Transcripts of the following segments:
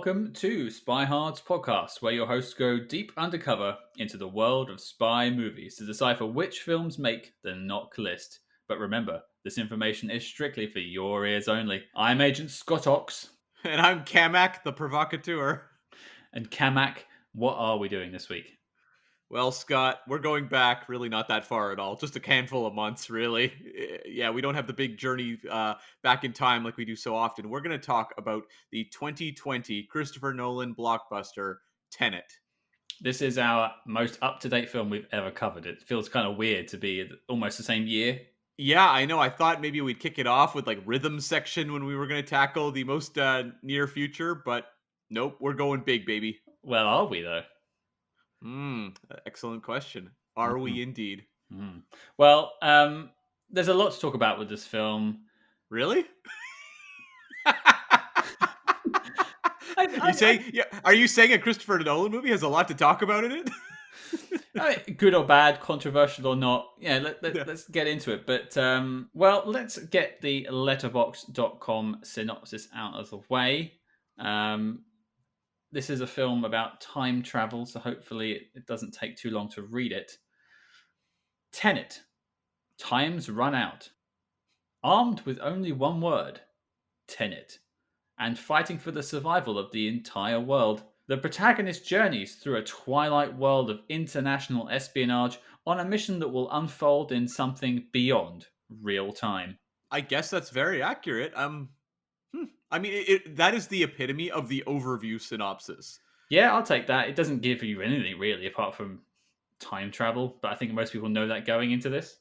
welcome to Spy Hard's podcast, where your hosts go deep undercover into the world of spy movies to decipher which films make the knock list. But remember, this information is strictly for your ears only. I'm Agent Scott Ox. And I'm Kamak, the provocateur. And Kamak, what are we doing this week? Well, Scott, we're going back really not that far at all. Just a handful of months, really. Yeah, we don't have the big journey back in time like we do so often. We're going to talk about the 2020 Christopher Nolan blockbuster, Tenet. This is our most up-to-date film we've ever covered. It feels kind of weird to be almost the same year. Yeah, I know. I thought maybe we'd kick it off with like rhythm section when we were going to tackle the most near future, but nope, we're going big, baby. Well, are we, though? Excellent question. Are Mhm. we indeed? Well, there's a lot to talk about with this film. Really? You I, say, yeah? Are you saying a Christopher Nolan movie has a lot to talk about in it? good or bad, controversial or not, yeah, Yeah. let's get into it. But, well, let's get the letterbox.com synopsis out of the way. Um, this is a film about time travel, so hopefully it doesn't take too long to read it. Tenet. Time's run out. Armed with only one word, Tenet, and fighting for the survival of the entire world, the protagonist journeys through a twilight world of international espionage on a mission that will unfold in something beyond real time. I guess that's very accurate. I mean, that is the epitome of the overview synopsis. Yeah, I'll take that. It doesn't give you anything really apart from time travel, but I think most people know that going into this.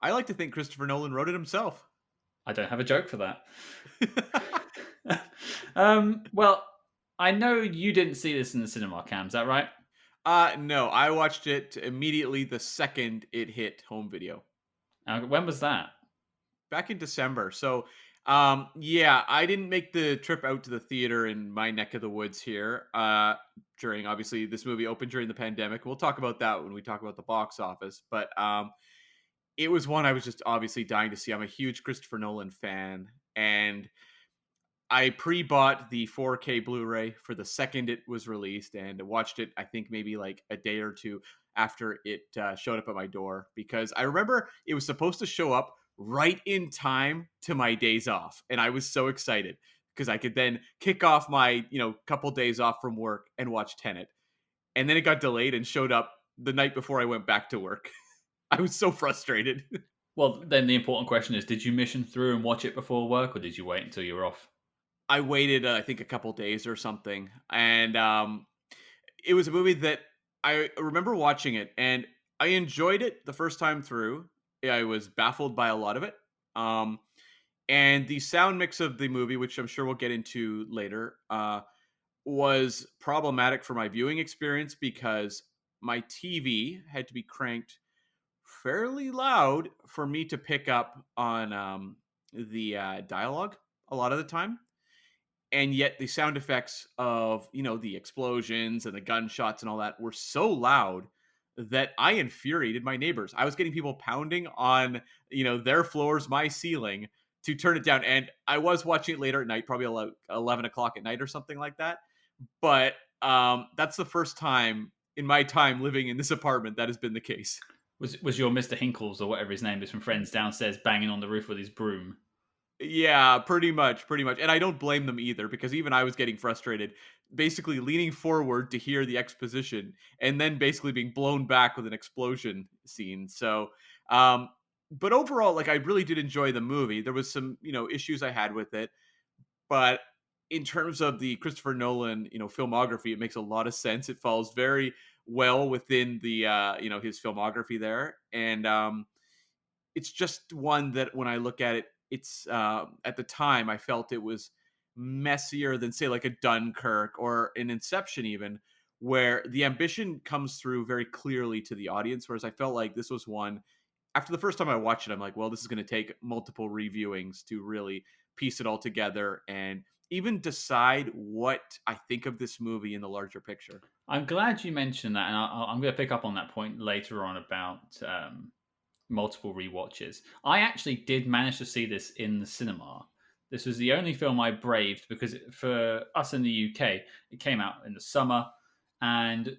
I like to think Christopher Nolan wrote it himself. I don't have a joke for that. Well, I know you didn't see this in the cinema, Cam. Is that right? No, I watched it immediately the second it hit home video. When was that? Back in December. So, yeah, I didn't make the trip out to the theater in my neck of the woods here. During obviously this movie opened during the pandemic. We'll talk about that when we talk about the box office. But it was one I was just obviously dying to see. I'm a huge Christopher Nolan fan, and I pre-bought the 4K Blu-ray for the second it was released, and watched it. I think maybe like a day or two after it showed up at my door, because I remember it was supposed to show up right in time to my days off, and I was so excited because I could then kick off my couple days off from work and watch Tenet. And then it got delayed and showed up the night before I went back to work. I was so frustrated. Well, then the important question is, did you mission through and watch it before work, or did you wait until you were off? I waited, I think, a couple days or something, and it was a movie that I remember watching it, and I enjoyed it the first time through. I was baffled by a lot of it, and the sound mix of the movie, which I'm sure we'll get into later, was problematic for my viewing experience because my TV had to be cranked fairly loud for me to pick up on the dialogue a lot of the time, and yet the sound effects of the explosions and the gunshots and all that were so loud that I infuriated my neighbors. I was getting people pounding on their floors, my ceiling, to turn it down. And I was watching it later at night, probably 11 o'clock at night or something like that. But that's the first time in my time living in this apartment that has been the case. Was your Mr. Hinkles or whatever his name is from Friends downstairs banging on the roof with his broom? Yeah, pretty much, pretty much. And I don't blame them either, because even I was getting frustrated, basically leaning forward to hear the exposition and then basically being blown back with an explosion scene. So, but overall, like, I really did enjoy the movie. There was some, issues I had with it, but in terms of the Christopher Nolan, filmography, it makes a lot of sense. It falls very well within the, his filmography there. And, it's just one that when I look at it, it's at the time I felt it was messier than say like a Dunkirk or an Inception even, where the ambition comes through very clearly to the audience. Whereas I felt like this was one, after the first time I watched it, I'm like, well, this is going to take multiple reviewings to really piece it all together and even decide what I think of this movie in the larger picture. I'm glad you mentioned that, and I'm going to pick up on that point later on about multiple rewatches. I actually did manage to see this in the cinema, This was the only film I braved because for us in the UK, it came out in the summer, and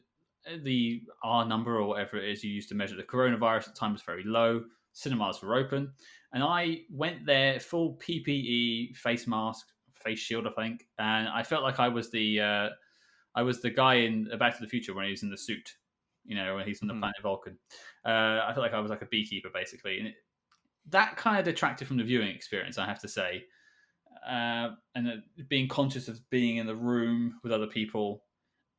the R number or whatever it is you used to measure the coronavirus at the time was very low. Cinemas were open, and I went there full PPE, face mask, face shield, I think, and I felt like I was the guy in Back to the Future when he was in the suit, when he's on the Mhm. planet Vulcan. I felt like I was like a beekeeper basically, and that kind of detracted from the viewing experience, I have to say. Being conscious of being in the room with other people,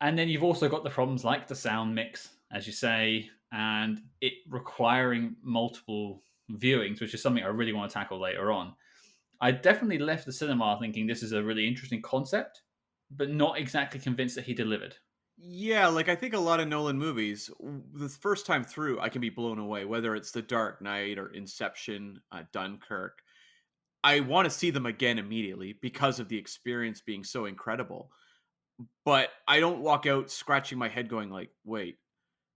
and then you've also got the problems like the sound mix, as you say, and it requiring multiple viewings, which is something I really want to tackle later on. I definitely left the cinema thinking this is a really interesting concept, but not exactly convinced that he delivered. Yeah, like I think a lot of Nolan movies, the first time through, I can be blown away. Whether it's The Dark Knight or Inception, Dunkirk, I want to see them again immediately because of the experience being so incredible. But I don't walk out scratching my head, going like, "Wait,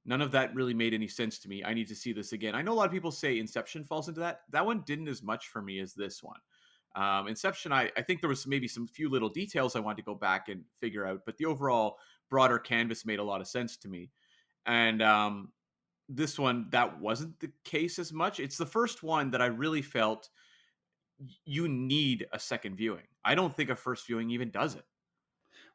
none of that really made any sense to me. I need to see this again." I know a lot of people say Inception falls into that. That one didn't as much for me as this one. Inception, I think there was maybe some few little details I wanted to go back and figure out, but the overall broader canvas made a lot of sense to me. And this one, that wasn't the case as much. It's the first one that I really felt you need a second viewing. I don't think a first viewing even does it.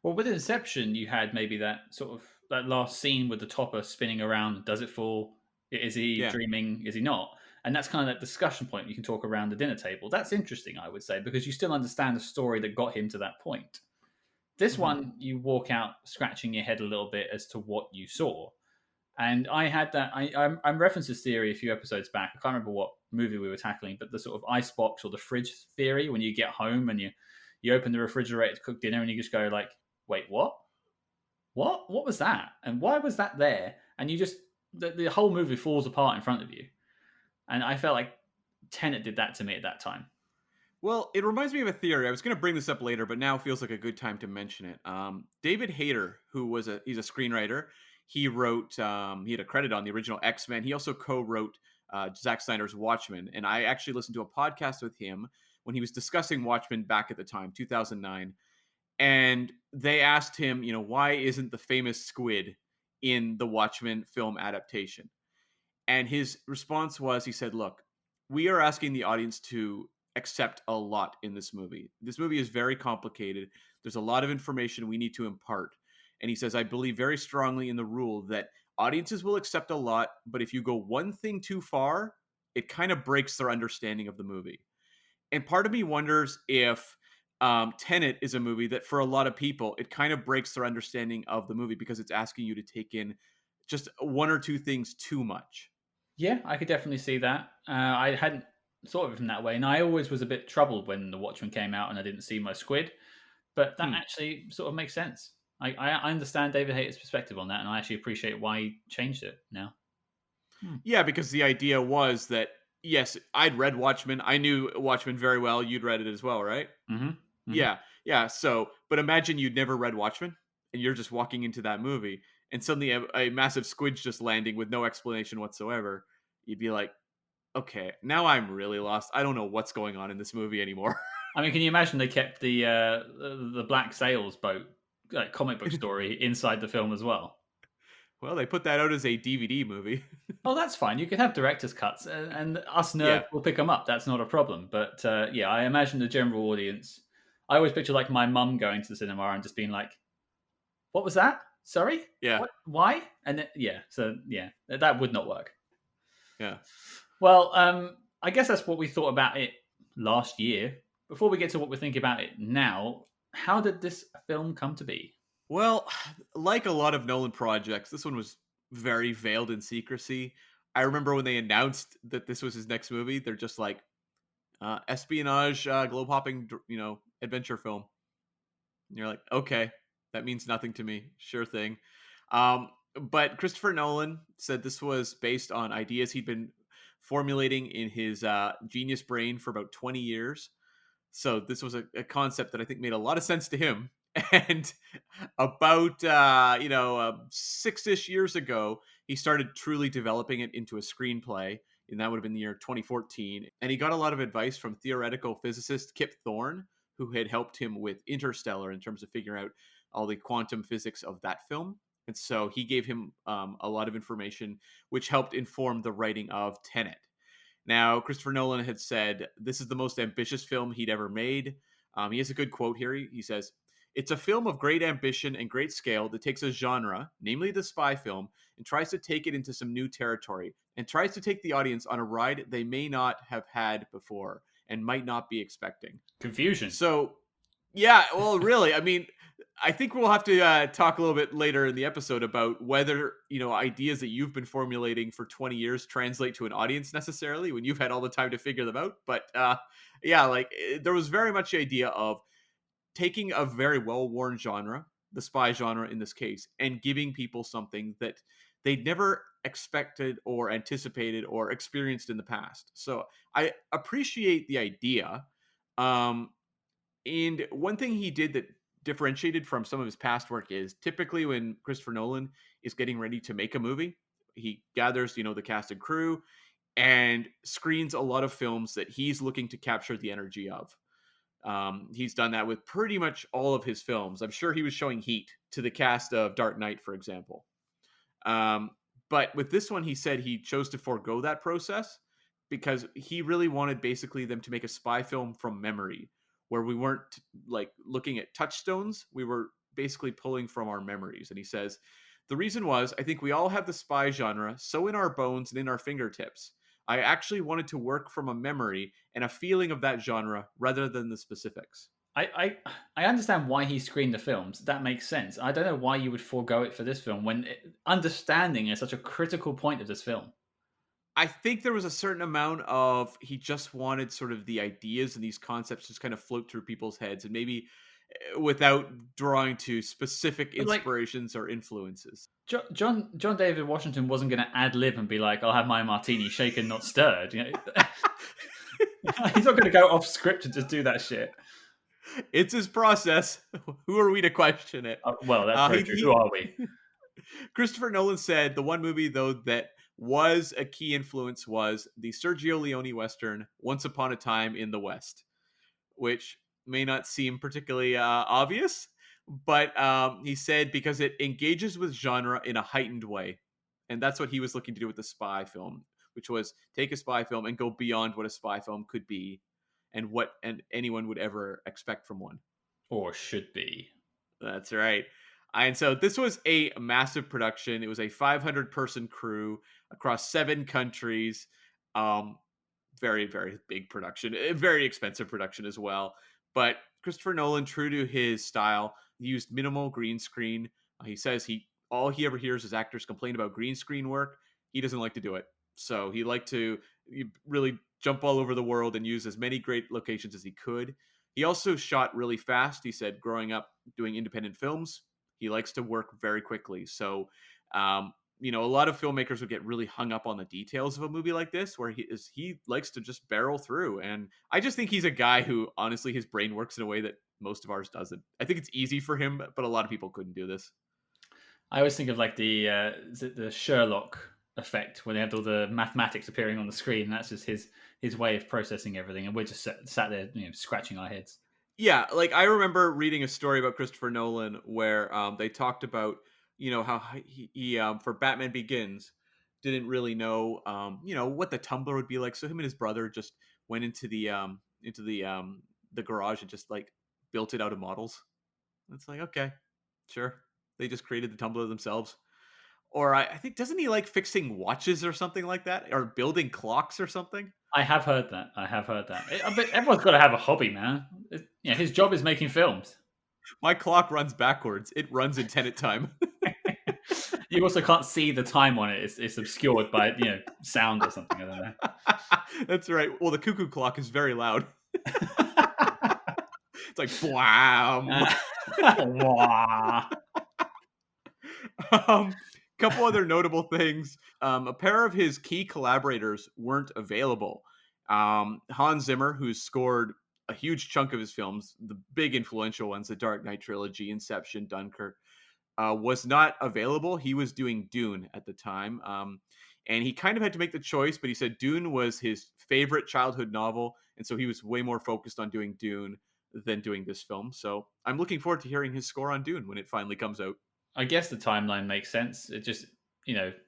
Well, with Inception, you had maybe that sort of that last scene with the topper spinning around. Does it fall? Is he Yeah. dreaming? Is he not? And that's kind of that discussion point you can talk around the dinner table. That's interesting, I would say, because you still understand the story that got him to that point. This Hmm. one, you walk out scratching your head a little bit as to what you saw. And I had that. I referenced this theory a few episodes back. I can't remember what movie we were tackling, but the sort of icebox or the fridge theory. When you get home and you open the refrigerator to cook dinner, and you just go like, "Wait, what? What was that? And why was that there?" And you just the whole movie falls apart in front of you. And I felt like Tenet did that to me at that time. Well, it reminds me of a theory. I was going to bring this up later, but now feels like a good time to mention it. David Hayter, who he's a screenwriter, he wrote he had a credit on the original X Men. He also co-wrote Zack Snyder's Watchmen, and I actually listened to a podcast with him when he was discussing Watchmen back at the time, 2009, and they asked him, why isn't the famous squid in the Watchmen film adaptation? And his response was, he said, "Look, we are asking the audience to accept a lot in this movie. This movie is very complicated. There's a lot of information we need to impart." And he says, "I believe very strongly in the rule that audiences will accept a lot, but if you go one thing too far, it kind of breaks their understanding of the movie." And part of me wonders if Tenet is a movie that for a lot of people, it kind of breaks their understanding of the movie because it's asking you to take in just one or two things too much. Yeah, I could definitely see that. I hadn't thought of it in that way, and I always was a bit troubled when The Watchmen came out and I didn't see my squid. But that Hmm. actually sort of makes sense. I understand David Hayter's perspective on that, and I actually appreciate why he changed it now. Hmm. Yeah, because the idea was that yes, I'd read Watchmen. I knew Watchmen very well. You'd read it as well, right? Mm-hmm. Mm-hmm. Yeah, yeah. So, but imagine you'd never read Watchmen, and you're just walking into that movie, and suddenly a massive squid's just landing with no explanation whatsoever. You'd be like, okay, now I'm really lost. I don't know what's going on in this movie anymore. I mean, can you imagine they kept the Black Sails boat comic book story inside the film as well? Well, they put that out as a DVD movie. Oh, that's fine. You can have director's cuts, and us nerds Yeah, will pick them up. That's not a problem. But yeah, I imagine the general audience. I always picture like my mum going to the cinema and just being like, "What was that? Sorry, yeah, what? Why?" And then, yeah, so yeah, that would not work. yeah. Well, I guess that's what we thought about it last year. Before we get to what we're thinking about it now, how did this film come to be? Well, like a lot of Nolan projects, this one was very veiled in secrecy. I remember when they announced that this was his next movie, they're just like espionage, globe hopping, adventure film. And you're like, okay, that means nothing to me. Sure thing. But Christopher Nolan said this was based on ideas he'd been formulating in his genius brain for about 20 years. So this was a concept that I think made a lot of sense to him. And about 6-ish years ago, he started truly developing it into a screenplay, and that would have been the year 2014. And he got a lot of advice from theoretical physicist Kip Thorne, who had helped him with Interstellar in terms of figuring out all the quantum physics of that film. And so he gave him a lot of information, which helped inform the writing of Tenet. Now, Christopher Nolan had said this is the most ambitious film he'd ever made. He has a good quote here. He says, "It's a film of great ambition and great scale that takes a genre, namely the spy film, and tries to take it into some new territory, and tries to take the audience on a ride they may not have had before and might not be expecting." Confusion. So, yeah, well, really, I mean, I think we'll have to talk a little bit later in the episode about whether ideas that you've been formulating for 20 years translate to an audience necessarily when you've had all the time to figure them out. But yeah, like there was very much the idea of taking a very well-worn genre, the spy genre in this case, and giving people something that they'd never expected or anticipated or experienced in the past. So I appreciate the idea. Um, and one thing he did that differentiated from some of his past work is typically when Christopher Nolan is getting ready to make a movie, he gathers, the cast and crew and screens a lot of films that he's looking to capture the energy of. He's done that with pretty much all of his films. I'm sure he was showing Heat to the cast of Dark Knight, for example. Um, but with this one, he said he chose to forego that process because he really wanted basically them to make a spy film from memory, where we weren't like looking at touchstones. We were basically pulling from our memories. And he says, the reason was, I think we all have the spy genre so in our bones and in our fingertips. I actually wanted to work from a memory and a feeling of that genre rather than the specifics. I understand why he screened the films. That makes sense. I don't know why you would forego it for this film when understanding is such a critical point of this film. I think there was a certain amount of he just wanted sort of the ideas and these concepts just kind of float through people's heads and maybe without drawing to specific But like inspirations or influences. John David Washington wasn't going to ad lib and be like, "I'll have my martini shaken, not stirred." He's not going to go off script and just do that shit. It's his process. Who are we to question it? Well, that's very true. Who are we? Christopher Nolan said the one movie though that was a key influence was the Sergio Leone western Once Upon a Time in the West, which may not seem particularly obvious, but he said because it engages with genre in a heightened way. And that's what he was looking to do with the spy film, which was take a spy film and go beyond what a spy film could be and what anyone would ever expect from one. Or should be. That's right. And so this was a massive production. It was a 500-person crew across 7 countries. Um, very, very big production, a very expensive production as well. But Christopher Nolan, true to his style, used minimal green screen. He says all he ever hears is actors complain about green screen work. He doesn't like to do it. So he liked to really jump all over the world and use as many great locations as he could. He also shot really fast. He said growing up doing independent films, he likes to work very quickly. So a lot of filmmakers would get really hung up on the details of a movie like this, where he likes to just barrel through. And I just think he's a guy who, honestly, his brain works in a way that most of ours doesn't. I think it's easy for him, but a lot of people couldn't do this. I always think of like the Sherlock effect when they had all the mathematics appearing on the screen. That's just his way of processing everything, and we're just sat there, scratching our heads. Yeah, like I remember reading a story about Christopher Nolan where they talked about how he for Batman Begins didn't really know what the Tumblr would be like. So him and his brother just went into the garage and just like built it out of models. It's like okay, sure. They just created the Tumblr themselves. Or I think doesn't he like fixing watches or something like that, or building clocks or something? I have heard that. But everyone's got to have a hobby, man. His job is making films. My clock runs backwards. It runs in Tenet time. You also can't see the time on it. It's obscured by sound or something. I don't know. That's right. Well, the cuckoo clock is very loud. It's like blam. Couple other notable things. A pair of his key collaborators weren't available. Hans Zimmer, who's scored a huge chunk of his films, the big influential ones, the Dark Knight trilogy, Inception, Dunkirk, was not available. He was doing Dune at the time. And he kind of had to make the choice, but he said Dune was his favorite childhood novel. And so he was way more focused on doing Dune. than doing this film. So I'm looking forward to hearing his score on Dune when it finally comes out. I guess the timeline makes sense. It just,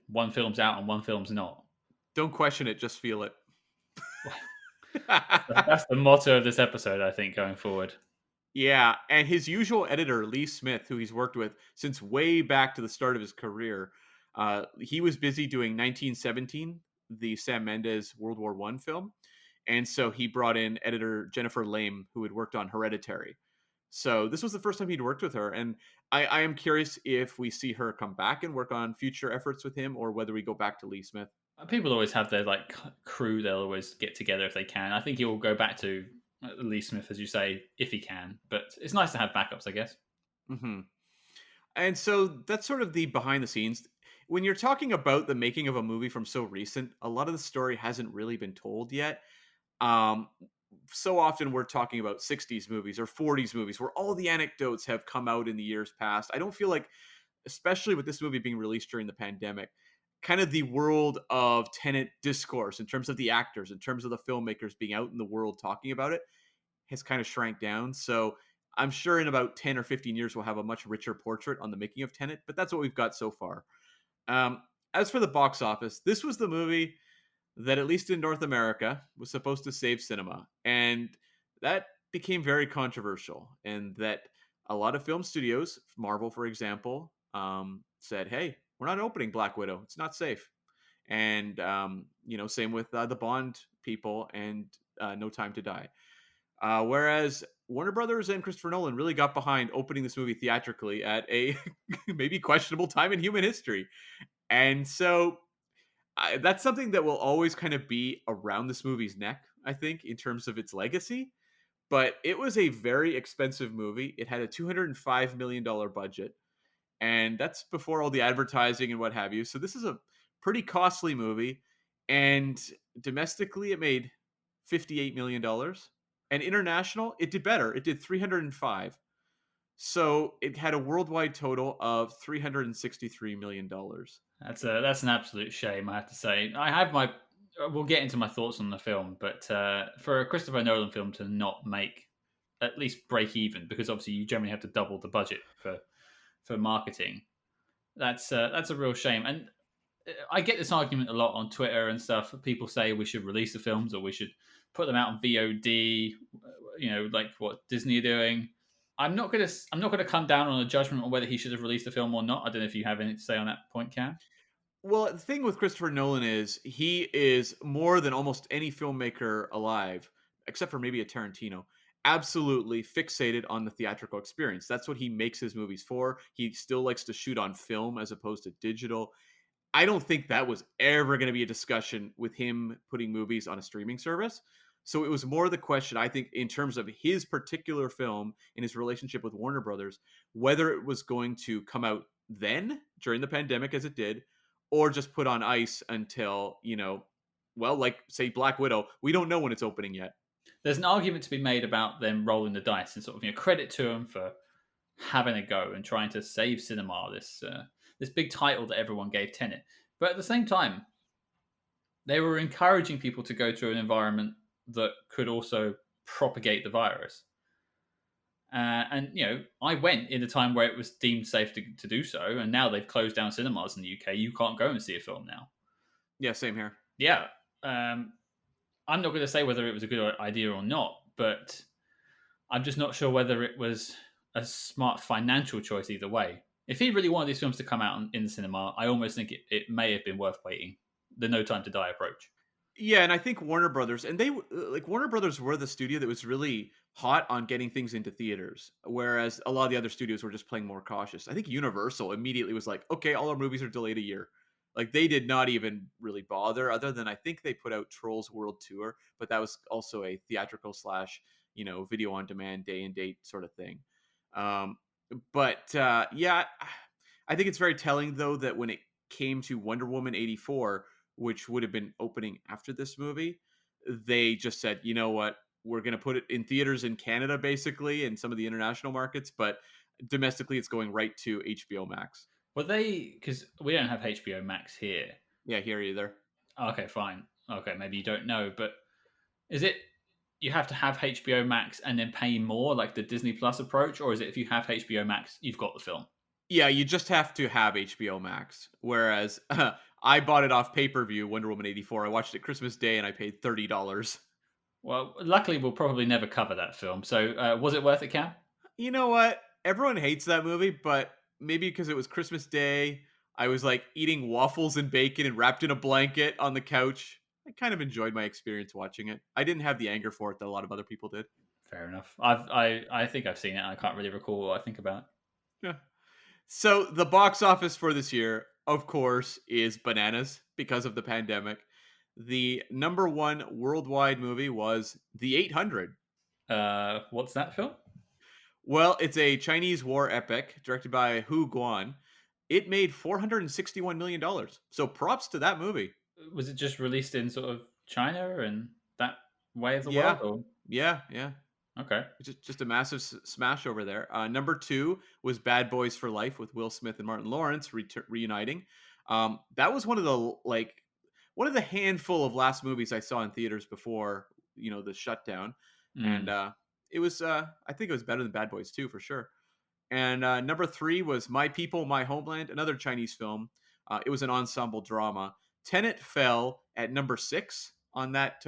one film's out and one film's not. Don't question it, just feel it. That's the motto of this episode, I think, going forward. Yeah, and his usual editor, Lee Smith, who he's worked with since way back to the start of his career, he was busy doing 1917, the Sam Mendes World War One film, and so he brought in editor Jennifer Lame, who had worked on Hereditary. So this was the first time he'd worked with her, and I am curious if we see her come back and work on future efforts with him, or whether we go back to Lee Smith. People always have their crew. They'll always get together if they can. I think he will go back to Lee Smith, as you say, if he can. But it's nice to have backups, I guess. Hmm. And so that's sort of the behind the scenes. When you're talking about the making of a movie from so recent, a lot of the story hasn't really been told yet. Um, so often we're talking about 60s movies or 40s movies where all the anecdotes have come out in the years past. I don't feel like, especially with this movie being released during the pandemic, kind of the world of Tenet discourse in terms of the actors, in terms of the filmmakers being out in the world talking about it, has kind of shrank down. So I'm sure in about 10 or 15 years, we'll have a much richer portrait on the making of Tenet, but that's what we've got so far. Um, as for the box office, this was the movie that, at least in North America, was supposed to save cinema. And that became very controversial. And that a lot of film studios, Marvel, for example, said, hey, we're not opening Black Widow. It's not safe. And, same with the Bond people and No Time to Die. Whereas Warner Brothers and Christopher Nolan really got behind opening this movie theatrically at a maybe questionable time in human history. And so that's something that will always kind of be around this movie's neck, I think, in terms of its legacy. But it was a very expensive movie. It had a $205 million budget, and that's before all the advertising and what have you. So this is a pretty costly movie, and domestically it made $58 million, and international it did better. It did 305. So it had a worldwide total of $363 million. That's an absolute shame, I have to say. I have my. We'll get into my thoughts on the film, but for a Christopher Nolan film to not make at least break even, because obviously you generally have to double the budget for marketing. That's a real shame. And I get this argument a lot on Twitter and stuff. People say we should release the films or we should put them out on VOD. Like what Disney are doing. I'm not gonna come down on a judgment on whether he should have released the film or not. I don't know if you have anything to say on that point, Cam. Well, the thing with Christopher Nolan is he is more than almost any filmmaker alive, except for maybe a Tarantino, absolutely fixated on the theatrical experience. That's what he makes his movies for. He still likes to shoot on film as opposed to digital. I don't think that was ever going to be a discussion with him putting movies on a streaming service. So it was more the question, I think, in terms of his particular film and his relationship with Warner Brothers, whether it was going to come out then during the pandemic as it did, or just put on ice until, well, like say Black Widow, we don't know when it's opening yet. There's an argument to be made about them rolling the dice and sort of credit to them for having a go and trying to save cinema. This big title that everyone gave Tenet, but at the same time, they were encouraging people to go to an environment that could also propagate the virus. And I went in a time where it was deemed safe to do so, and now they've closed down cinemas in the UK. You can't go and see a film now. Yeah, same here. Yeah, I'm not going to say whether it was a good idea or not, but I'm just not sure whether it was a smart financial choice either way. If he really wanted these films to come out in the cinema, I almost think it may have been worth waiting. The No Time to Die approach. Yeah, and I think Warner Brothers, and like Warner Brothers were the studio that was really hot on getting things into theaters, whereas a lot of the other studios were just playing more cautious. I think Universal immediately was like, okay, all our movies are delayed a year. Like they did not even really bother, other than I think they put out Trolls World Tour, but that was also a theatrical slash, video on demand day and date sort of thing. Um, but yeah, I think it's very telling though that when it came to Wonder Woman 84, which would have been opening after this movie, they just said, you know what, we're going to put it in theaters in Canada, basically, and some of the international markets, but domestically, it's going right to HBO Max. Were they, because we don't have HBO Max here? Yeah, here either. Okay, fine. Okay, maybe you don't know, but is it? you have to have HBO Max and then pay more, like the Disney Plus approach, or is it if you have HBO Max, you've got the film? Yeah, you just have to have HBO Max. Whereas I bought it off pay per view, Wonder Woman 84. I watched it Christmas Day and I paid $30. Well, luckily, we'll probably never cover that film. So, was it worth it, Cam? You know what? Everyone hates that movie, but maybe because it was Christmas Day, I was like eating waffles and bacon and wrapped in a blanket on the couch. I kind of enjoyed my experience watching it. I didn't have the anger for it that a lot of other people did. Fair enough. I think I've seen it. And I can't really recall what I think about it. Yeah. So the box office for this year, of course, is bananas because of the pandemic. The number one worldwide movie was The 800. What's that film? Well, it's a Chinese war epic directed by Hu Guan. It made $461 million. So props to that movie. Was it just released in sort of China and that way of the world? Yeah. Or Yeah. okay. Just a massive smash over there. Number two was Bad Boys for Life with Will Smith and Martin Lawrence reuniting. That was one of the handful of last movies I saw in theaters before the shutdown, and Mm, it was I think it was better than Bad Boys 2 for sure. And number three was My People, My Homeland, another Chinese film. It was an ensemble drama. Tenet fell at number six on that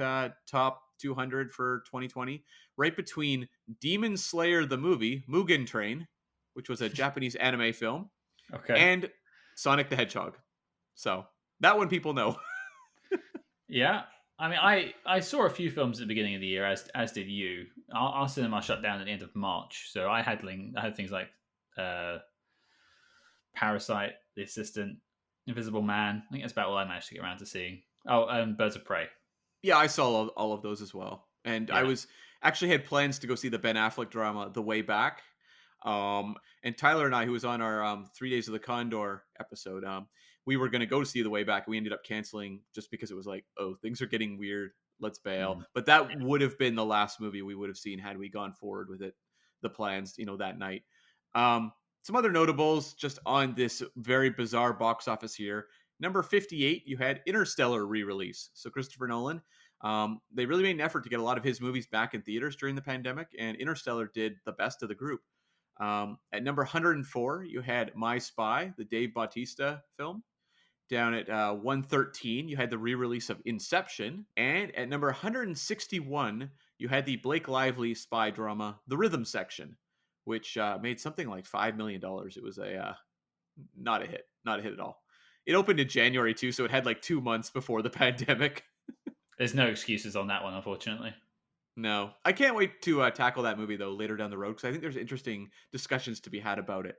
top 200 for 2020, right between Demon Slayer the movie, Mugen Train, which was a Japanese anime film, okay. and Sonic the Hedgehog. So that one people know. Yeah. I mean, I saw a few films at the beginning of the year, as did you. Our cinema shut down at the end of March, so I had things like uh, Parasite, The Assistant, Invisible Man. I think that's about all I managed to get around to seeing. Oh, and Birds of Prey. Yeah, I saw all of those as well. And I Yeah. was actually had plans to go see the Ben Affleck drama The Way Back. And Tyler and I, who was on our 3 Days of the Condor episode, we were going to go see The Way Back. We ended up canceling just because it was like, oh, things are getting weird. Let's bail. Mm. But that would have been the last movie we would have seen had we gone forward with it, the plans, that night. Some other notables just on this very bizarre box office year. Number 58, you had Interstellar re-release. So Christopher Nolan, they really made an effort to get a lot of his movies back in theaters during the pandemic, and Interstellar did the best of the group. At number 104, you had My Spy, the Dave Bautista film. Down at 113, you had the re-release of Inception, and at number 161, you had the Blake Lively spy drama, The Rhythm Section, which made something like $5 million. It was a not a hit at all. It opened in January too, so it had like 2 months before the pandemic. There's no excuses on that one, unfortunately. No, I can't wait to tackle that movie though later down the road because I think there's interesting discussions to be had about it.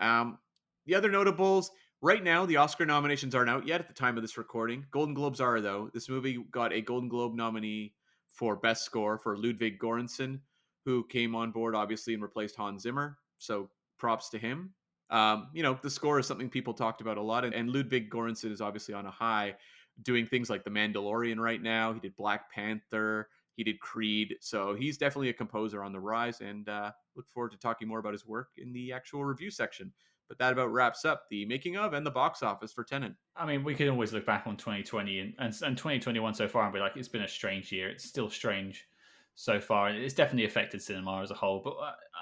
Um, the other notables right now, the Oscar nominations aren't out yet at the time of this recording. Golden Globes are though. This movie got a Golden Globe nominee for Best Score for Ludwig Göransson, who came on board obviously and replaced Hans Zimmer. So props to him. The score is something people talked about a lot, and Ludwig Göransson is obviously on a high, doing things like The Mandalorian right now. He did Black Panther. He did Creed. So he's definitely a composer on the rise, and look forward to talking more about his work in the actual review section. But that about wraps up the making of and the box office for Tenet. I mean, we can always look back on 2020 and 2021 so far and be like, it's been a strange year. It's still strange so far. And it's definitely affected cinema as a whole. But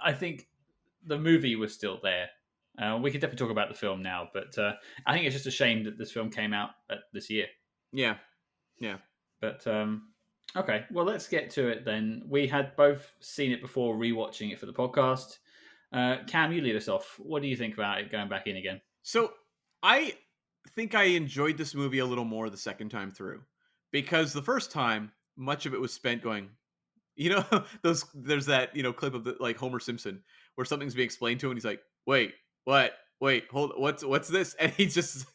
I think the movie was still there. We could definitely talk about the film now. But I think it's just a shame that this film came out this year. Yeah, yeah. But okay, well, let's get to it then. We had both seen it before rewatching it for the podcast. Cam, you lead us off. What do you think about it going back in again? So I think I enjoyed this movie a little more the second time through because the first time, much of it was spent going, there's that clip of like Homer Simpson where something's being explained to him and he's like, wait, what? Wait, hold, what's this? And he just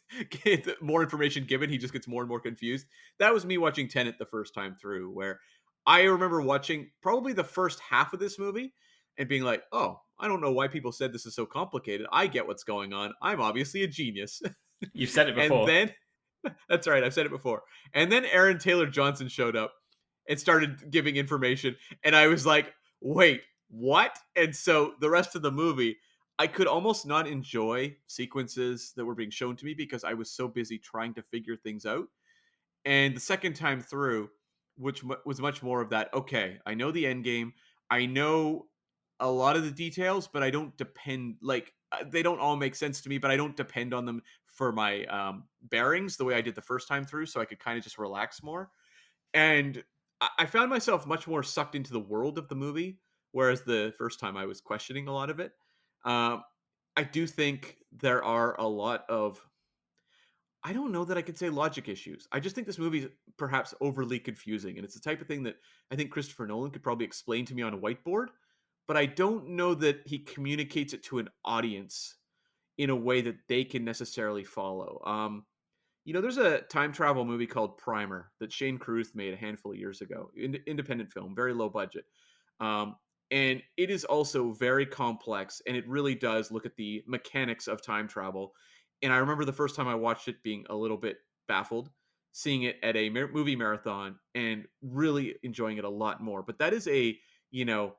gets more information given, he just gets more and more confused. That was me watching Tenet the first time through, where I remember watching probably the first half of this movie and being like, oh, I don't know why people said this is so complicated. I get what's going on. I'm obviously a genius. You've said it And before. then that's right, I've said it before. And then Aaron Taylor Johnson showed up and started giving information. And I was like, wait, what? And so the rest of the movie, I could almost not enjoy sequences that were being shown to me because I was so busy trying to figure things out. And the second time through, which was much more of that. Okay, I know the end game. I know a lot of the details, but I don't depend. Like they don't all make sense to me, but I don't depend on them for my bearings the way I did the first time through. So I could kind of just relax more. And I found myself much more sucked into the world of the movie, whereas the first time I was questioning a lot of it. Um, I do think there are a lot of, I don't know that I could say logic issues. I just think this movie is perhaps overly confusing, and it's the type of thing that I think Christopher Nolan could probably explain to me on a whiteboard, but I don't know that he communicates it to an audience in a way that they can necessarily follow. There's a time travel movie called Primer that Shane Carruth made a handful of years ago. Independent film, very low budget. Um, and it is also very complex, and it really does look at the mechanics of time travel. And I remember the first time I watched it being a little bit baffled, seeing it at a movie marathon and really enjoying it a lot more. But that is a, you know,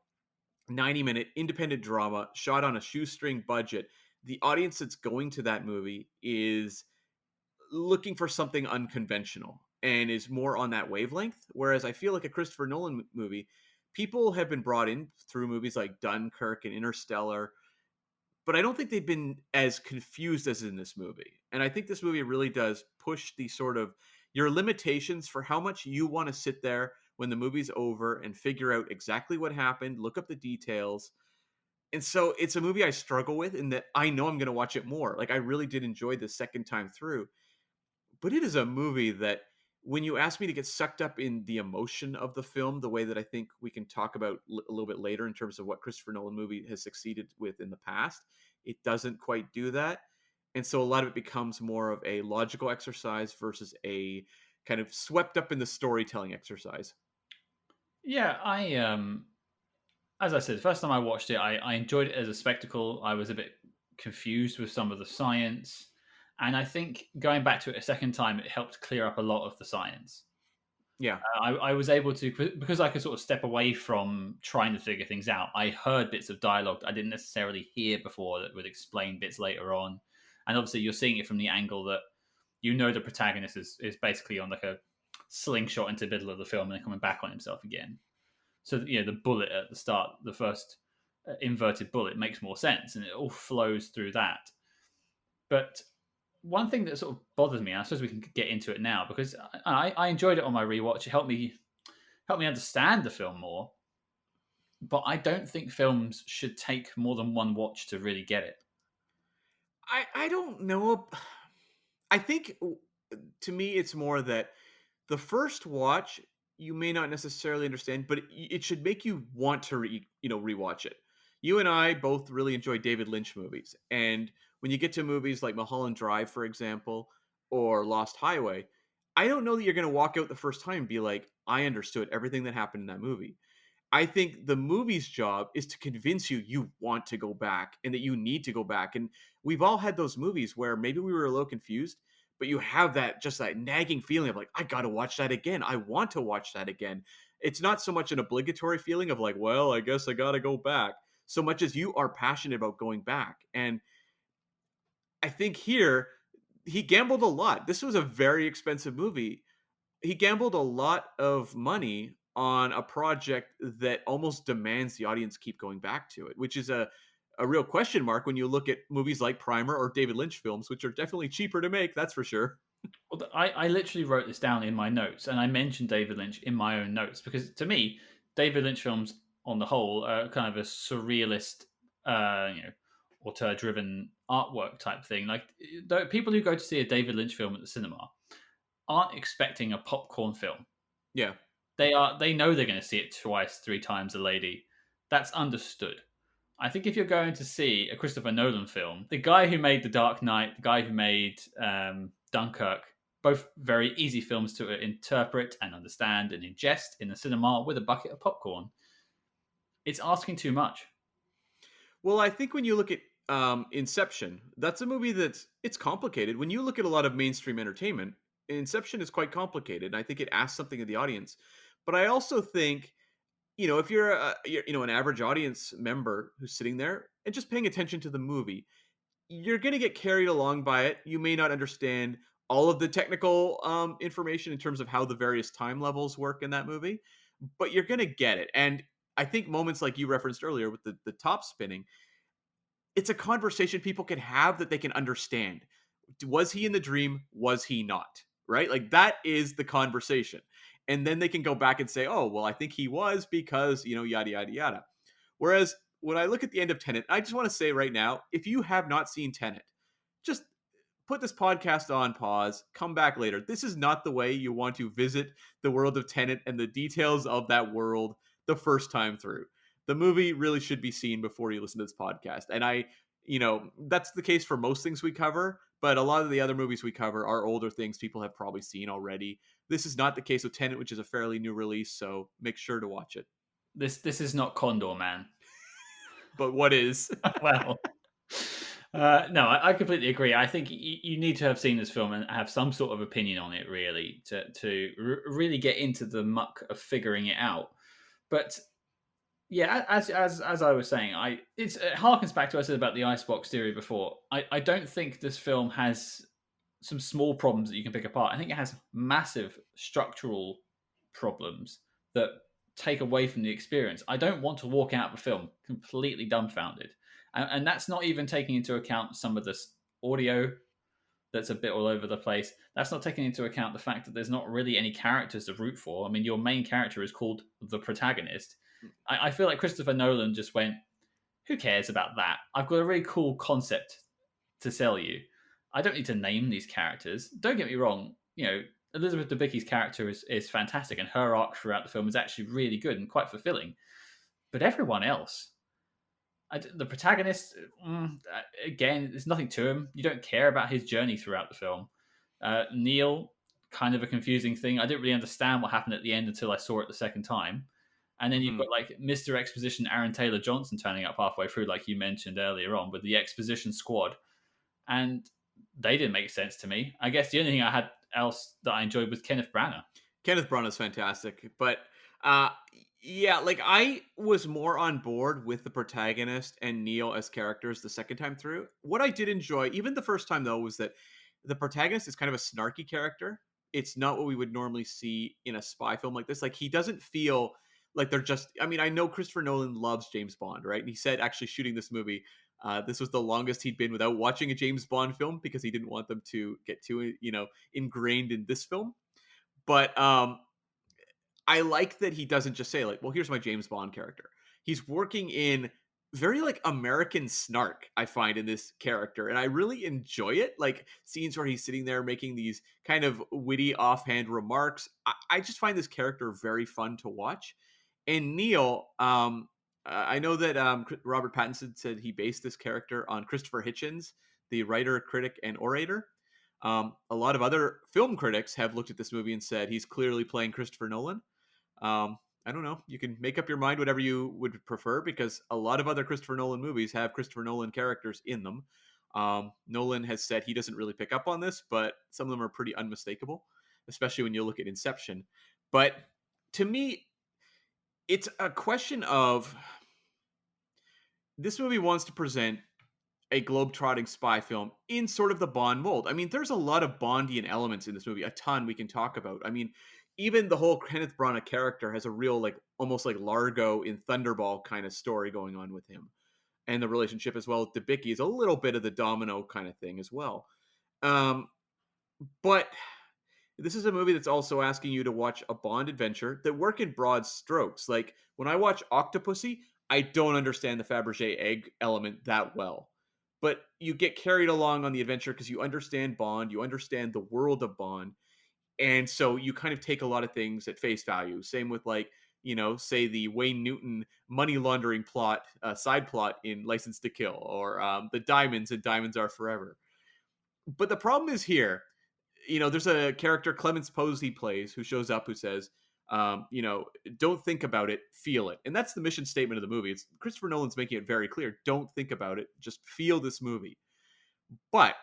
90-minute independent drama shot on a shoestring budget. The audience that's going to that movie is looking for something unconventional and is more on that wavelength. Whereas I feel like a Christopher Nolan movie, people have been brought in through movies like Dunkirk and Interstellar, but I don't think they've been as confused as in this movie. And I think this movie really does push the sort of your limitations for how much you want to sit there when the movie's over and figure out exactly what happened, look up the details. And so it's a movie I struggle with in that I know I'm going to watch it more. Like I really did enjoy the second time through, but it is a movie that when you ask me to get sucked up in the emotion of the film, the way that I think we can talk about a little bit later in terms of what Christopher Nolan movie has succeeded with in the past, it doesn't quite do that. And so a lot of it becomes more of a logical exercise versus a kind of swept up in the storytelling exercise. Yeah, as I said, the first time I watched it, I enjoyed it as a spectacle. I was a bit confused with some of the science, and I think going back to it a second time, it helped clear up a lot of the science. Yeah. I was able to, because I could sort of step away from trying to figure things out. I heard bits of dialogue I didn't necessarily hear before that would explain bits later on, and obviously you're seeing it from the angle that the protagonist is basically on like a slingshot into the middle of the film and then coming back on himself again. So the bullet at the start, the first inverted bullet, makes more sense, and it all flows through that. But one thing that sort of bothers me, and I suppose we can get into it now, because I enjoyed it on my rewatch. It helped me understand the film more. But I don't think films should take more than one watch to really get it. I don't know. I think to me it's more that the first watch you may not necessarily understand, but it should make you want to rewatch it. You and I both really enjoy David Lynch movies, and when you get to movies like Mulholland Drive, for example, or Lost Highway, I don't know that you're going to walk out the first time and be like, I understood everything that happened in that movie. I think the movie's job is to convince you you want to go back and that you need to go back. And we've all had those movies where maybe we were a little confused, but you have that nagging feeling of like, I got to watch that again. I want to watch that again. It's not so much an obligatory feeling of like, well, I guess I got to go back, so much as you are passionate about going back. And I think here he gambled a lot. This was a very expensive movie. He gambled a lot of money on a project that almost demands the audience keep going back to it, which is a real question mark when you look at movies like Primer or David Lynch films, which are definitely cheaper to make, that's for sure. Well, I literally wrote this down in my notes, and I mentioned David Lynch in my own notes because to me, David Lynch films on the whole are kind of a surrealist, auteur-driven artwork type thing. Like people who go to see a David Lynch film at the cinema aren't expecting a popcorn film. Yeah. They know they're going to see it twice, three times a lady. That's understood. I think if you're going to see a Christopher Nolan film, the guy who made The Dark Knight, the guy who made Dunkirk, both very easy films to interpret and understand and ingest in the cinema with a bucket of popcorn, it's asking too much. Well, I think when you look at Inception, that's a movie it's complicated. When you look at a lot of mainstream entertainment, Inception is quite complicated, and I think it asks something of the audience. But I also think, if you're an average audience member who's sitting there and just paying attention to the movie, you're going to get carried along by it. You may not understand all of the technical information in terms of how the various time levels work in that movie, but you're gonna get it. And I think moments like you referenced earlier with the top spinning, it's a conversation people can have that they can understand. Was he in the dream? Was he not? Right? Like that is the conversation. And then they can go back and say, oh, well, I think he was because, yada, yada, yada. Whereas when I look at the end of Tenet, I just want to say right now, if you have not seen Tenet, just put this podcast on pause, come back later. This is not the way you want to visit the world of Tenet and the details of that world the first time through. The movie really should be seen before you listen to this podcast. And that's the case for most things we cover, but a lot of the other movies we cover are older things people have probably seen already. This is not the case with Tenet, which is a fairly new release, so make sure to watch it. This is not Condor Man. But what is? Well, no, I completely agree. I think you need to have seen this film and have some sort of opinion on it, really, to really get into the muck of figuring it out. But yeah, as I was saying, it harkens back to what I said about the icebox theory before. I don't think this film has some small problems that you can pick apart. I think it has massive structural problems that take away from the experience. I don't want to walk out of a film completely dumbfounded. And that's not even taking into account some of this audio that's a bit all over the place. That's not taking into account the fact that there's not really any characters to root for. I mean, your main character is called the protagonist. I feel like Christopher Nolan just went, who cares about that? I've got a really cool concept to sell you. I don't need to name these characters. Don't get me wrong. Elizabeth Debicki's character is fantastic, and her arc throughout the film is actually really good and quite fulfilling. But everyone else, the protagonist, again, there's nothing to him. You don't care about his journey throughout the film. Neil, kind of a confusing thing. I didn't really understand what happened at the end until I saw it the second time. And then you've got like Mr. Exposition Aaron Taylor Johnson turning up halfway through, like you mentioned earlier on, with the Exposition Squad. And they didn't make sense to me. I guess the only thing I had else that I enjoyed was Kenneth Branagh. Kenneth Branagh is fantastic, but yeah, like I was more on board with the protagonist and Neil as characters the second time through. What I did enjoy, even the first time though, was that the protagonist is kind of a snarky character. It's not what we would normally see in a spy film like this. Like he doesn't feel like they're just. I mean, I know Christopher Nolan loves James Bond, right? And he said actually shooting this movie, this was the longest he'd been without watching a James Bond film because he didn't want them to get too ingrained in this film. But I like that he doesn't just say like, "Well, here's my James Bond character." He's working in very like American snark, I find in this character, and I really enjoy it. Like scenes where he's sitting there making these kind of witty offhand remarks. I just find this character very fun to watch. And Neil, I know that Robert Pattinson said he based this character on Christopher Hitchens, the writer, critic, and orator. A lot of other film critics have looked at this movie and said he's clearly playing Christopher Nolan. I don't know. You can make up your mind whatever you would prefer because a lot of other Christopher Nolan movies have Christopher Nolan characters in them. Nolan has said he doesn't really pick up on this, but some of them are pretty unmistakable, especially when you look at Inception. But to me, it's a question of this movie wants to present a globe-trotting spy film in sort of the Bond mold. I mean, there's a lot of Bondian elements in this movie, a ton we can talk about. I mean, even the whole Kenneth Branagh character has a real, like, almost like Largo in Thunderball kind of story going on with him. And the relationship as well with Debicki is a little bit of the domino kind of thing as well. But this is a movie that's also asking you to watch a Bond adventure that work in broad strokes. Like, when I watch Octopussy, I don't understand the Fabergé egg element that well. But you get carried along on the adventure because you understand Bond, you understand the world of Bond, and so you kind of take a lot of things at face value. Same with like, say the Wayne Newton money laundering plot, side plot in License to Kill, or the diamonds and Diamonds Are Forever. But the problem is here, there's a character Clemens Posey plays who shows up who says, don't think about it, feel it. And that's the mission statement of the movie. It's Christopher Nolan's making it very clear. Don't think about it, just feel this movie. But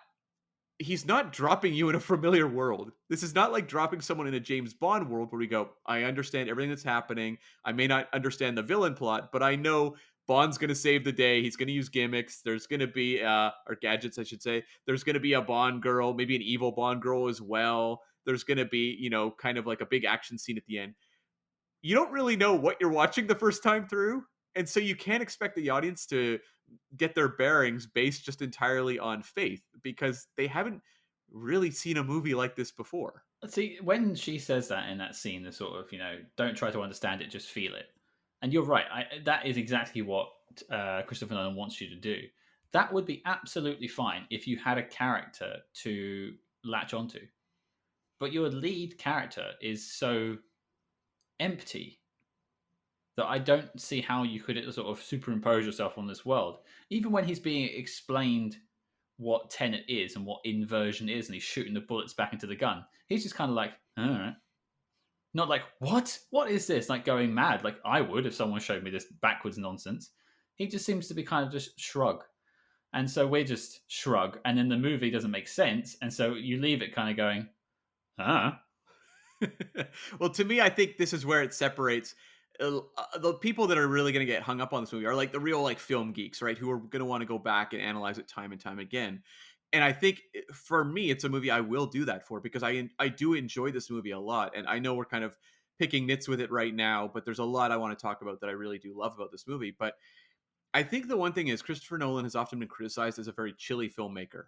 he's not dropping you in a familiar world. This is not like dropping someone in a James Bond world where we go, I understand everything that's happening. I may not understand the villain plot, but I know Bond's gonna save the day. He's gonna use gimmicks. There's gonna be or gadgets, I should say. There's gonna be a Bond girl, maybe an evil Bond girl as well. There's gonna be, kind of like a big action scene at the end. You don't really know what you're watching the first time through, and so you can't expect the audience to get their bearings based just entirely on faith because they haven't really seen a movie like this before. See, when she says that in that scene, the sort of, don't try to understand it, just feel it. And you're right. That is exactly what Christopher Nolan wants you to do. That would be absolutely fine if you had a character to latch onto. But your lead character is so empty that I don't see how you could sort of superimpose yourself on this world. Even when he's being explained what Tenet is and what inversion is, and he's shooting the bullets back into the gun, he's just kind of like, all right. Not like, what? What is this? Like going mad, like I would if someone showed me this backwards nonsense. He just seems to be kind of just shrug. And so we just shrug, and then the movie doesn't make sense. And so you leave it kind of going, ah. Well, to me, I think this is where it separates. The people that are really going to get hung up on this movie are like the real like film geeks, right? Who are going to want to go back and analyze it time and time again. And I think for me, it's a movie I will do that for because I do enjoy this movie a lot, and I know we're kind of picking nits with it right now, but there's a lot I want to talk about that I really do love about this movie. But I think the one thing is Christopher Nolan has often been criticized as a very chilly filmmaker.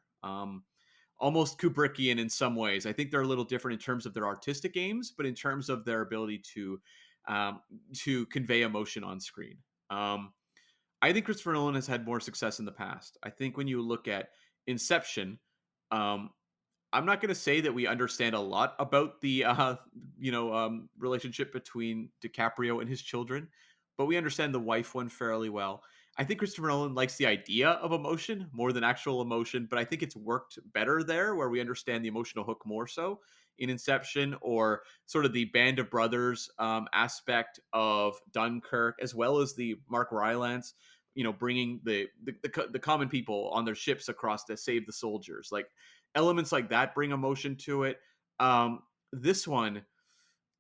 Almost Kubrickian in some ways. I think they're a little different in terms of their artistic aims, but in terms of their ability to convey emotion on screen. I think Christopher Nolan has had more success in the past. I think when you look at Inception, um, I'm not going to say that we understand a lot about the relationship between DiCaprio and his children, but we understand the wife one fairly well. I think Christopher Nolan likes the idea of emotion more than actual emotion, but I think it's worked better there where we understand the emotional hook more so in Inception or sort of the Band of Brothers aspect of Dunkirk, as well as the Mark Rylance, bringing the common people on their ships across to save the soldiers. Like elements like that bring emotion to it. This one,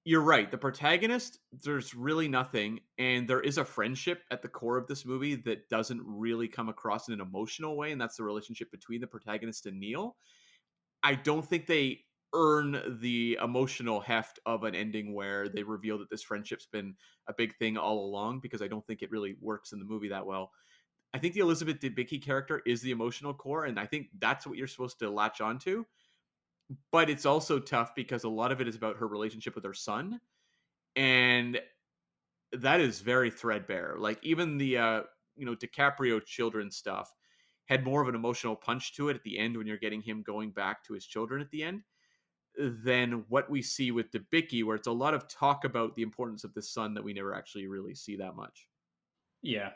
you're right. The protagonist, there's really nothing, and there is a friendship at the core of this movie that doesn't really come across in an emotional way, and that's the relationship between the protagonist and Neil. I don't think they earn the emotional heft of an ending where they reveal that this friendship's been a big thing all along, because I don't think it really works in the movie that well. I think the Elizabeth Debicki character is the emotional core, and I think that's what you're supposed to latch onto. But it's also tough because a lot of it is about her relationship with her son, and that is very threadbare. Like even the DiCaprio children stuff had more of an emotional punch to it at the end when you're getting him going back to his children at the end than what we see with Debicki, where it's a lot of talk about the importance of the son that we never actually really see that much. Yeah.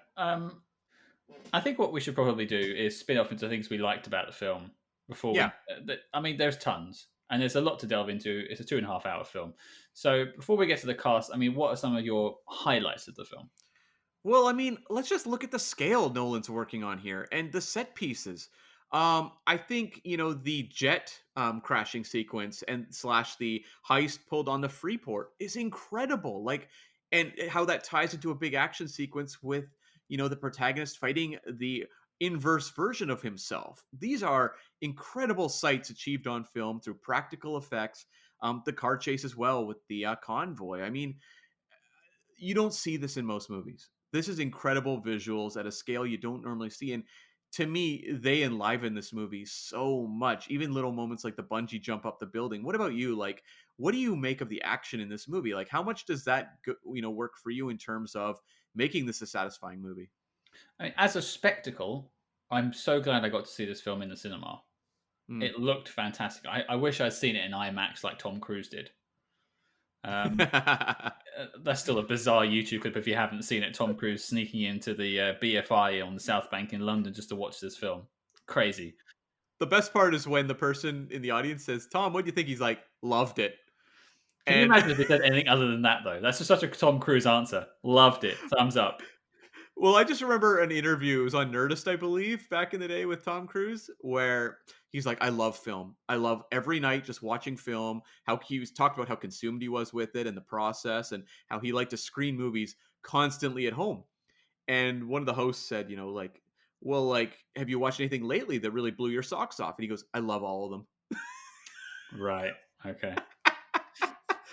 I think what we should probably do is spin off into things we liked about the film before Yeah. we. I mean, there's tons, and there's a lot to delve into. It's a 2.5 hour film, so before we get to the cast, I mean, what are some of your highlights of the film? Well, I mean, let's just look at the scale Nolan's working on here and the set pieces. I think the jet crashing sequence and slash the heist pulled on the Freeport is incredible. Like, and how that ties into a big action sequence with the protagonist fighting the inverse version of himself. These are incredible sights achieved on film through practical effects. The car chase as well with the convoy. I mean, you don't see this in most movies. This is incredible visuals at a scale you don't normally see. And to me, they enliven this movie so much. Even little moments like the bungee jump up the building. What about you? Like, what do you make of the action in this movie? Like, how much does that work for you in terms of making this a satisfying movie? I mean, as a spectacle, I'm so glad I got to see this film in the cinema. Mm. It looked fantastic. I wish I'd seen it in IMAX like Tom Cruise did. Um, that's still a bizarre YouTube clip if you haven't seen it. Tom Cruise sneaking into the BFI on the South Bank in London just to watch this film. Crazy. The best part is when the person in the audience says, "Tom, what do you think?" He's like, "Loved it." Can you And imagine if he said anything other than that, though? That's just such a Tom Cruise answer. Loved it. Thumbs up. well, I just remember an interview. It was on Nerdist, I believe, back in the day with Tom Cruise, where he's like, "I love film. I love every night just watching film." How he was talked about how consumed he was with it and the process, and how he liked to screen movies constantly at home. And one of the hosts said, like, well, like, have you watched anything lately that really blew your socks off? And he goes, I love all of them. Right. Okay.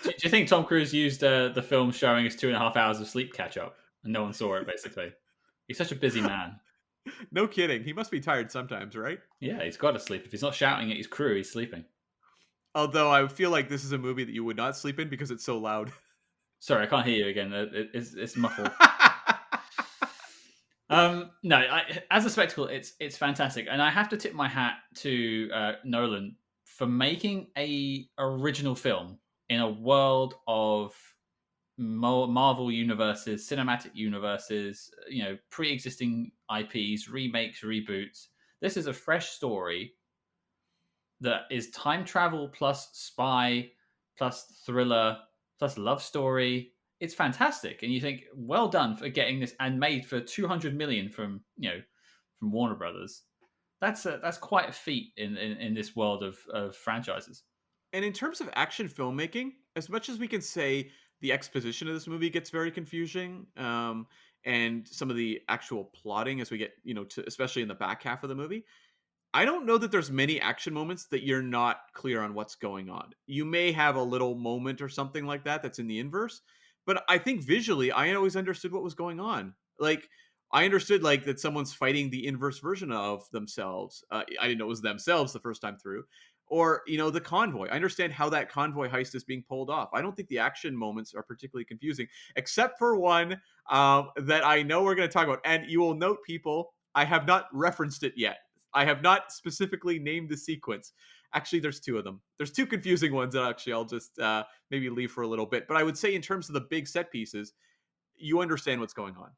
Do you think Tom Cruise used the film showing us 2.5 hours of sleep catch up, and no one saw it? Basically, he's such a busy man. No kidding. He must be tired sometimes, right? Yeah, he's got to sleep. If he's not shouting at his crew, he's sleeping. Although I feel like this is a movie that you would not sleep in because it's so loud. Sorry, I can't hear you again. It's muffled. No, as a spectacle, it's fantastic, and I have to tip my hat to Nolan for making a original film in a world of Marvel universes, cinematic universes, pre-existing IPs, remakes, reboots. This is a fresh story that is time travel plus spy plus thriller plus love story. It's fantastic, and you think, well done for getting this and made for 200 million from from Warner Brothers. That's quite a feat in this world of franchises. And in terms of action filmmaking, as much as we can say the exposition of this movie gets very confusing, and some of the actual plotting as we get, to especially in the back half of the movie, I don't know that there's many action moments that you're not clear on what's going on. You may have a little moment or something like that that's in the inverse, but I think visually, I always understood what was going on. Like, I understood like that someone's fighting the inverse version of themselves. I didn't know it was themselves the first time through, or the convoy. I understand how that convoy heist is being pulled off. I don't think the action moments are particularly confusing, except for one that I know we're going to talk about, and you will note, people, I have not referenced it yet. I have not specifically named the sequence. Actually, there's two of them. There's two confusing ones that actually I'll just maybe leave for a little bit. But I would say in terms of the big set pieces, you understand what's going on.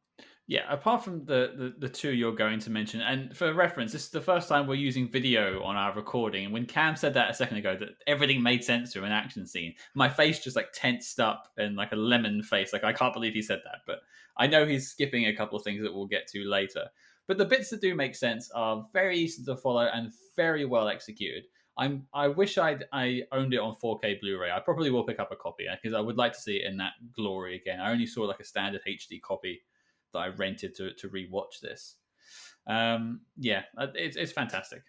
Yeah, apart from the two you're going to mention, and for reference, this is the first time we're using video on our recording. And when Cam said that a second ago, that everything made sense to an action scene, my face just like tensed up and like a lemon face. Like, I can't believe he said that, but I know he's skipping a couple of things that we'll get to later. But the bits that do make sense are very easy to follow and very well executed. I wish I owned it on 4K Blu-ray. I probably will pick up a copy because I would like to see it in that glory again. I only saw like a standard HD copy that I rented to rewatch this. Yeah, it's fantastic.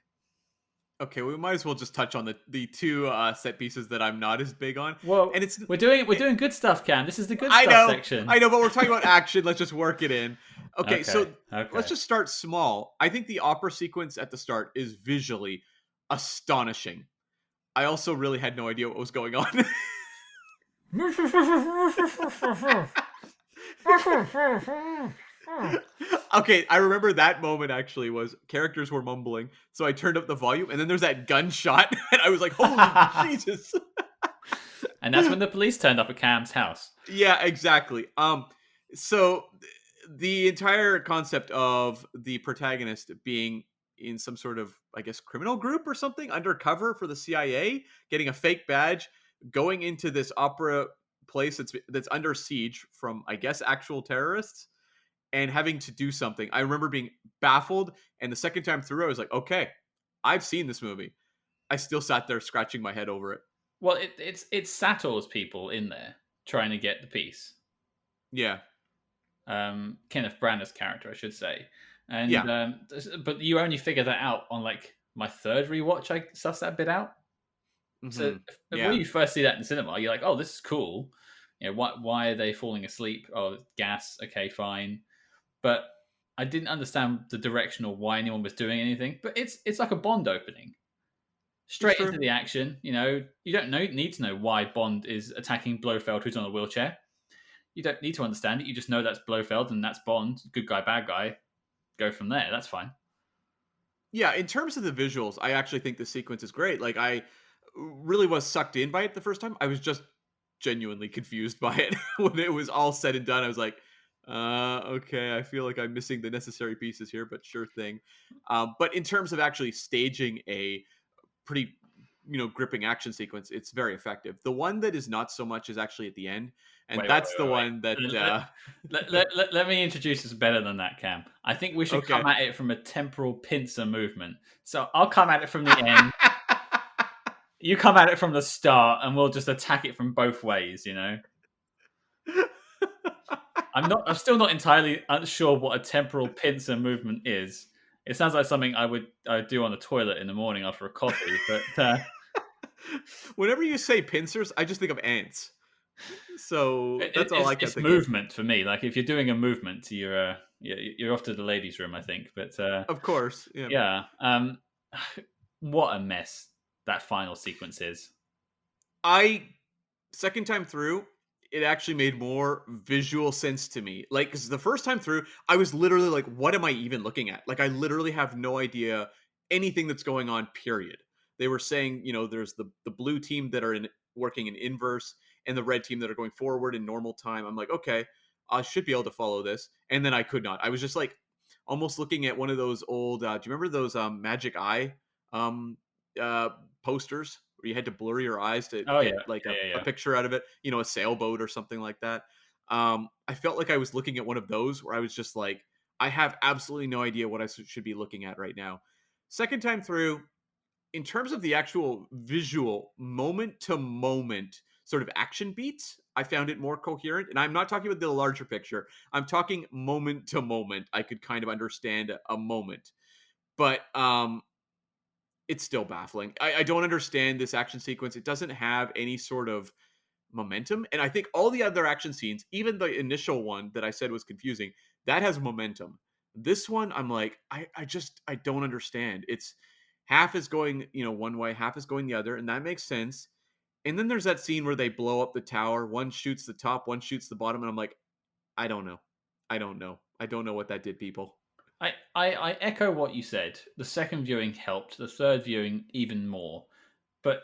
Okay, we might as well just touch on the two set pieces that I'm not as big on. Well, And it's we're doing good stuff, Cam. This is the good I stuff know, section. I know, but we're talking about action. Let's just work it in. Okay, so Okay. let's just start small. I think the opera sequence at the start is visually astonishing. I also really had no idea what was going on. Okay, I remember that moment actually was characters were mumbling, so I turned up the volume, and then there's that gunshot, and I was like, "Holy Jesus!" And that's when the police turned up at Cam's house. Yeah, exactly. So the entire concept of the protagonist being in some sort of, I guess, criminal group or something undercover for the CIA, getting a fake badge, going into this opera place that's under siege from, I guess, actual terrorists, and having to do something. I remember being baffled, and the second time through, I was like, okay, I've seen this movie. I still sat there scratching my head over it. Well, it's Sator's people in there trying to get the piece. Yeah. Kenneth Branagh's character, I should say. And Yeah. but you only figure that out on like my third rewatch. I suss that bit out. So when Yeah. you first see that in the cinema, you're like, "Oh, this is cool." Why are they falling asleep? Oh, gas. Okay, fine. But I didn't understand the direction or why anyone was doing anything. But it's like a Bond opening, It's straight true. into the action. You don't need to know why Bond is attacking Blofeld, who's on a wheelchair. You don't need to understand it. You just know that's Blofeld and that's Bond. Good guy, bad guy. Go from there. That's fine. Yeah, in terms of the visuals, I actually think the sequence is great. Like, I really was sucked in by it the first time. I was just genuinely confused by it when it was all said and done. I was like, okay, I feel like I'm missing the necessary pieces here, but sure thing. But in terms of actually staging a pretty, gripping action sequence, it's very effective. The one that is not so much is actually at the end, and that's the Wait. one that. Let me introduce this better than that, Cam. I think we should Okay. come at it from a temporal pincer movement. So I'll come at it from the end. You come at it from the start, and we'll just attack it from both ways. I'm still not entirely unsure what a temporal pincer movement is. It sounds like something I would do on the toilet in the morning after a coffee, but Whenever you say pincers, I just think of ants. So that's all I can it's think of. movement for me. Like if you're doing a movement, you're off to the ladies' room, I think. But Of course, yeah. yeah, what a mess that final sequence is. I second time through, it actually made more visual sense to me. Like, cause the first time through, I was literally like, what am I even looking at? Like, I literally have no idea anything that's going on, period. They were saying, there's the blue team that are in working in inverse and the red team that are going forward in normal time. I'm like, okay, I should be able to follow this. And then I could not. I was just like almost looking at one of those old do you remember those magic eye um uh posters where you had to blur your eyes to Oh yeah, get like yeah, yeah, a yeah. picture out of it, a sailboat or something like that. I felt like I was looking at one of those where I was just like, I have absolutely no idea what I should be looking at right now. Second time through, in terms of the actual visual moment to moment sort of action beats, I found it more coherent. And I'm not talking about the larger picture. I'm talking moment to moment. I could kind of understand a moment. But it's still baffling. I don't understand this action sequence. It doesn't have any sort of momentum. And I think all the other action scenes, even the initial one that I said was confusing, that has momentum. This one, I'm like, I don't understand. It's half is going, one way, half is going the other, and that makes sense. And then there's that scene where they blow up the tower. One shoots the top, one shoots the bottom, and I'm like, I don't know. I don't know. I don't know what that did, people. I echo what you said. The second viewing helped. The third viewing even more. But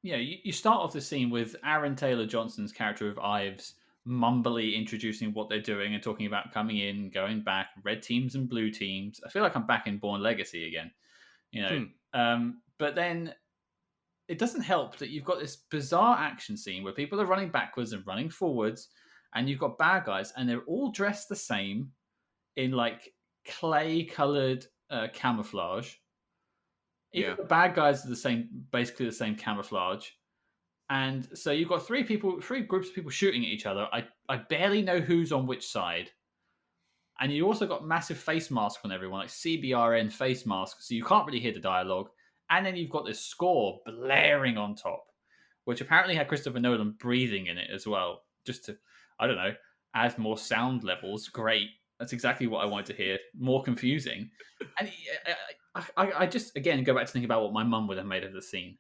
you start off the scene with Aaron Taylor Johnson's character of Ives mumbly introducing what they're doing and talking about coming in, going back, red teams and blue teams. I feel like I'm back in Born Legacy again, you know. Hmm. But then it doesn't help that you've got this bizarre action scene where people are running backwards and running forwards, and you've got bad guys, and they're all dressed the same in like clay colored camouflage. Even Yeah. the bad guys are the same, basically the same camouflage. And so you've got three groups of people shooting at each other. I barely know who's on which side. And you also got massive face masks on everyone, like CBRN face masks, so you can't really hear the dialogue. And then you've got this score blaring on top, which apparently had Christopher Nolan breathing in it as well, just to, I don't know, add more sound levels. Great. That's exactly what I wanted to hear. More confusing. And I just, again, go back to thinking about what my mum would have made of the scene.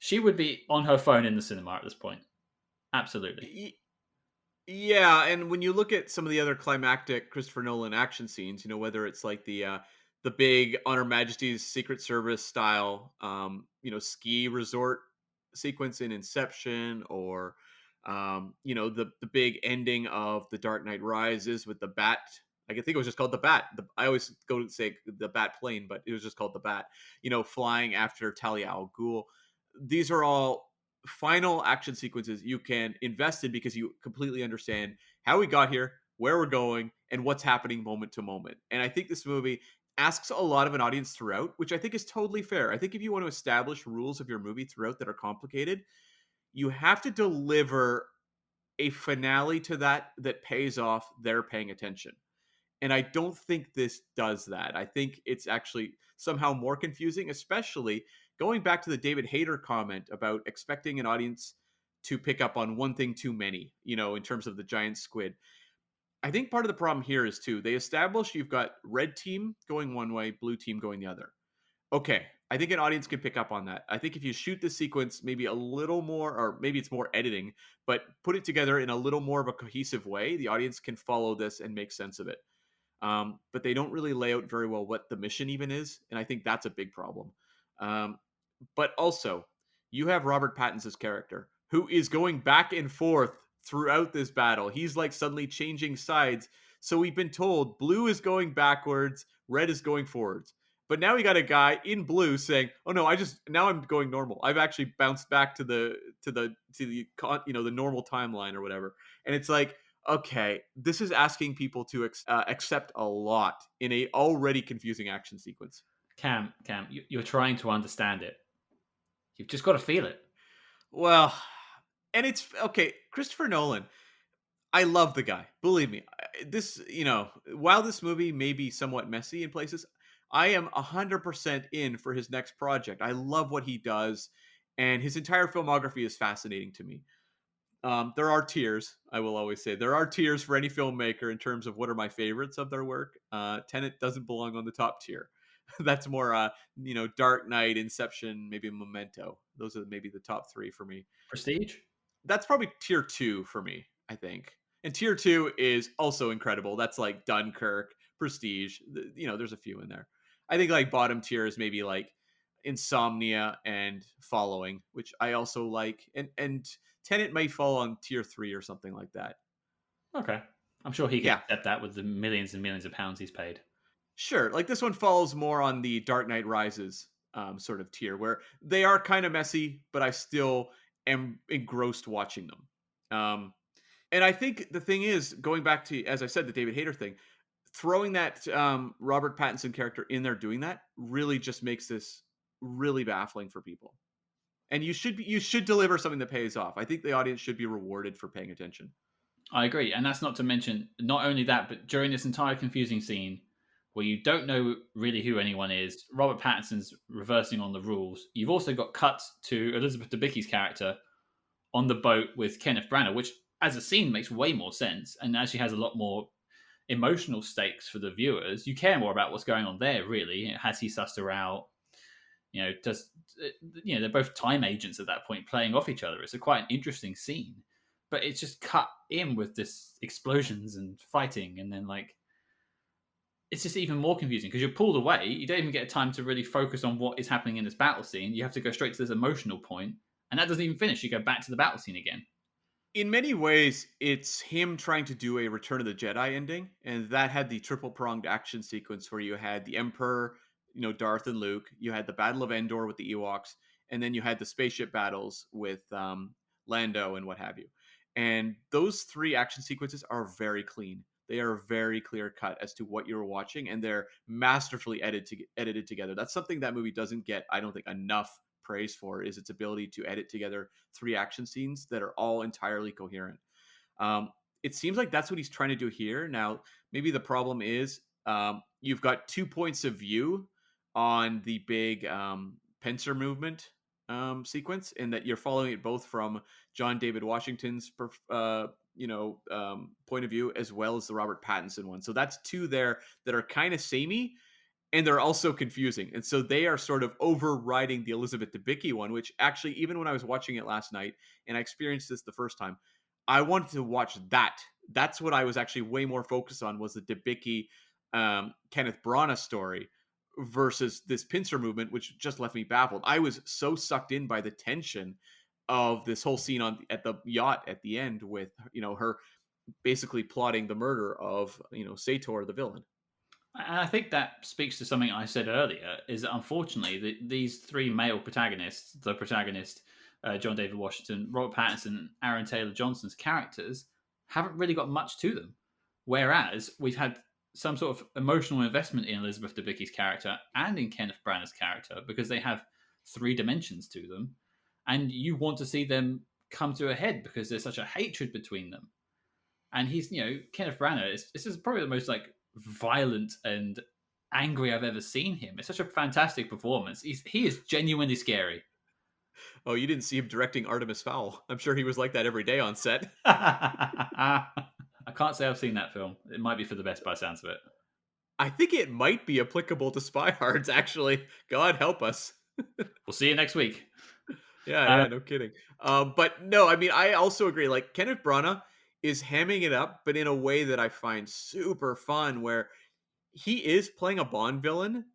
She would be on her phone in the cinema at this point. Absolutely. Yeah, and when you look at some of the other climactic Christopher Nolan action scenes, whether it's like the big On Her Majesty's Secret Service style, ski resort sequence in Inception, or the big ending of The Dark Knight Rises with the bat. I think it was just called the Bat. I always go to say the Bat plane, but it was just called the Bat. Flying after Talia al Ghul. These are all final action sequences you can invest in because you completely understand how we got here, where we're going, and what's happening moment to moment. And I think this movie asks a lot of an audience throughout, which I think is totally fair. I think if you want to establish rules of your movie throughout that are complicated, you have to deliver a finale to that pays off they're paying attention. And I don't think this does that. I think it's actually somehow more confusing, especially going back to the David Hayter comment about expecting an audience to pick up on one thing too many, in terms of the giant squid. I think part of the problem here is too, they establish you've got red team going one way, blue team going the other. Okay, I think an audience can pick up on that. I think if you shoot the sequence maybe a little more, or maybe it's more editing, but put it together in a little more of a cohesive way, the audience can follow this and make sense of it. But they don't really lay out very well what the mission even is, and I think that's a big problem. Um, but also, you have Robert Pattinson's character who is going back and forth throughout this battle. He's like suddenly changing sides. So we've been told blue is going backwards, red is going forwards. But now we got a guy in blue saying, "Oh no, now I'm going normal. I've actually bounced back to the normal timeline or whatever." And it's like, okay, this is asking people to accept a lot in a already confusing action sequence. Cam, you're trying to understand it. You've just got to feel it. Well, and it's okay. Christopher Nolan. I love the guy. Believe me. This, while this movie may be somewhat messy in places, I am 100% in for his next project. I love what he does, and his entire filmography is fascinating to me. There are tiers, I will always say. There are tiers for any filmmaker in terms of what are my favorites of their work. Tenet doesn't belong on the top tier. That's more, Dark Knight, Inception, maybe Memento. Those are maybe the top three for me. Prestige. That's probably tier two for me, I think. And tier two is also incredible. That's like Dunkirk, Prestige. There's a few in there. I think like bottom tier is maybe like Insomnia and Following, which I also like. And Tenet may fall on tier three or something like that. Okay, I'm sure he could Yeah, accept that with the millions and millions of pounds he's paid. sure. Like this one falls more on the Dark Knight Rises sort of tier, where they are kind of messy, but I still am engrossed watching them. And I think the thing is, going back to, as I said, the David Hayter thing, throwing that Robert Pattinson character in there doing that really just makes this really baffling for people. And you should deliver something that pays off. I think the audience should be rewarded for paying attention. I agree, and that's not to mention not only that, but during this entire confusing scene where you don't know really who anyone is, Robert Pattinson's reversing on the rules. You've also got cuts to Elizabeth Debicki's character on the boat with Kenneth Branagh, which as a scene makes way more sense, and actually has a lot more emotional stakes for the viewers. You care more about what's going on there, really. Has he sussed her out? Does they're both time agents at that point playing off each other. It's a quite an interesting scene, but it's just cut in with this explosions and fighting, and then like it's just even more confusing because you're pulled away. You don't even get time to really focus on what is happening in this battle scene. You have to go straight to this emotional point, and that doesn't even finish. You go back to the battle scene again. In many ways, it's him trying to do a Return of the Jedi ending, and that had the triple pronged action sequence where you had the Emperor, Darth and Luke, you had the Battle of Endor with the Ewoks, and then you had the spaceship battles with Lando and what have you. And those three action sequences are very clean. They are very clear cut as to what you're watching, and they're masterfully edited together. That's something that movie doesn't get, I don't think, enough praise for, is its ability to edit together three action scenes that are all entirely coherent. Um, it seems like that's what he's trying to do here. Now, maybe the problem is you've got 2 points of view on the big pincer movement sequence, in that you're following it both from John David Washington's point of view, as well as the Robert Pattinson one. So that's two there that are kind of samey, and they're also confusing. And so they are sort of overriding the Elizabeth Debicki one, which actually, even when I was watching it last night and I experienced this the first time, I wanted to watch that. That's what I was actually way more focused on, was the Debicki Kenneth Branagh story versus this pincer movement, which just left me baffled. I was so sucked in by the tension of this whole scene at the yacht at the end with her basically plotting the murder of Sator, the villain. And I think that speaks to something I said earlier: is that unfortunately these three male protagonists, the protagonist, John David Washington, Robert Pattinson, Aaron Taylor Johnson's characters, haven't really got much to them. Whereas we've had some sort of emotional investment in Elizabeth Debicki's character and in Kenneth Branagh's character because they have three dimensions to them, and you want to see them come to a head because there's such a hatred between them. And he's, Kenneth Branagh. This is probably the most like violent and angry I've ever seen him. It's such a fantastic performance. He is genuinely scary. Oh, you didn't see him directing Artemis Fowl. I'm sure he was like that every day on set. I can't say I've seen that film. It might be for the best by sounds of it. I think it might be applicable to Spy Hards, actually. God help us. We'll see you next week. Yeah, Uh, yeah, no kidding. But no, I mean, I also agree. Like, Kenneth Branagh is hamming it up, but in a way that I find super fun, where he is playing a Bond villain,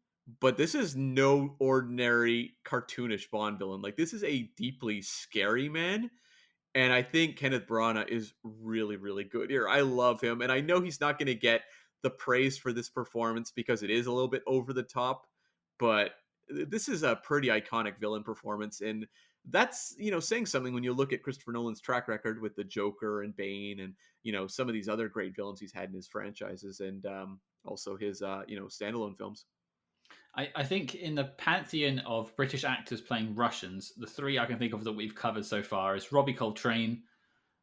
but this is no ordinary cartoonish Bond villain. Like, this is a deeply scary man. And I think Kenneth Branagh is really, really good here. I love him. And I know he's not going to get the praise for this performance because it is a little bit over the top, but this is a pretty iconic villain performance. And that's, saying something when you look at Christopher Nolan's track record with the Joker and Bane and, some of these other great villains he's had in his franchises, and also his, standalone films. I think in the pantheon of British actors playing Russians, the three I can think of that we've covered so far is Robbie Coltrane,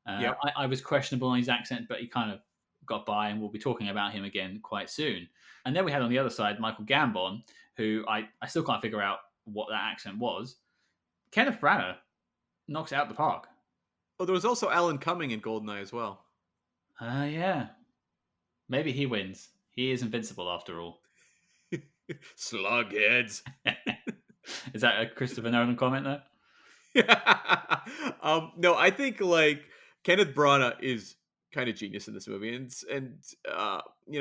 Yep. I was questionable on his accent, but he kind of got by, and we'll be talking about him again quite soon. And then we had on the other side Michael Gambon, who I still can't figure out what that accent was. Kenneth Branagh knocks it out the park. Oh, there was also Alan Cumming in Goldeneye as well. Yeah. Maybe he wins. He is invincible after all. Slugheads. Is that a Christopher Nolan comment there? No, I think like Kenneth Branagh is kind of genius in this movie, and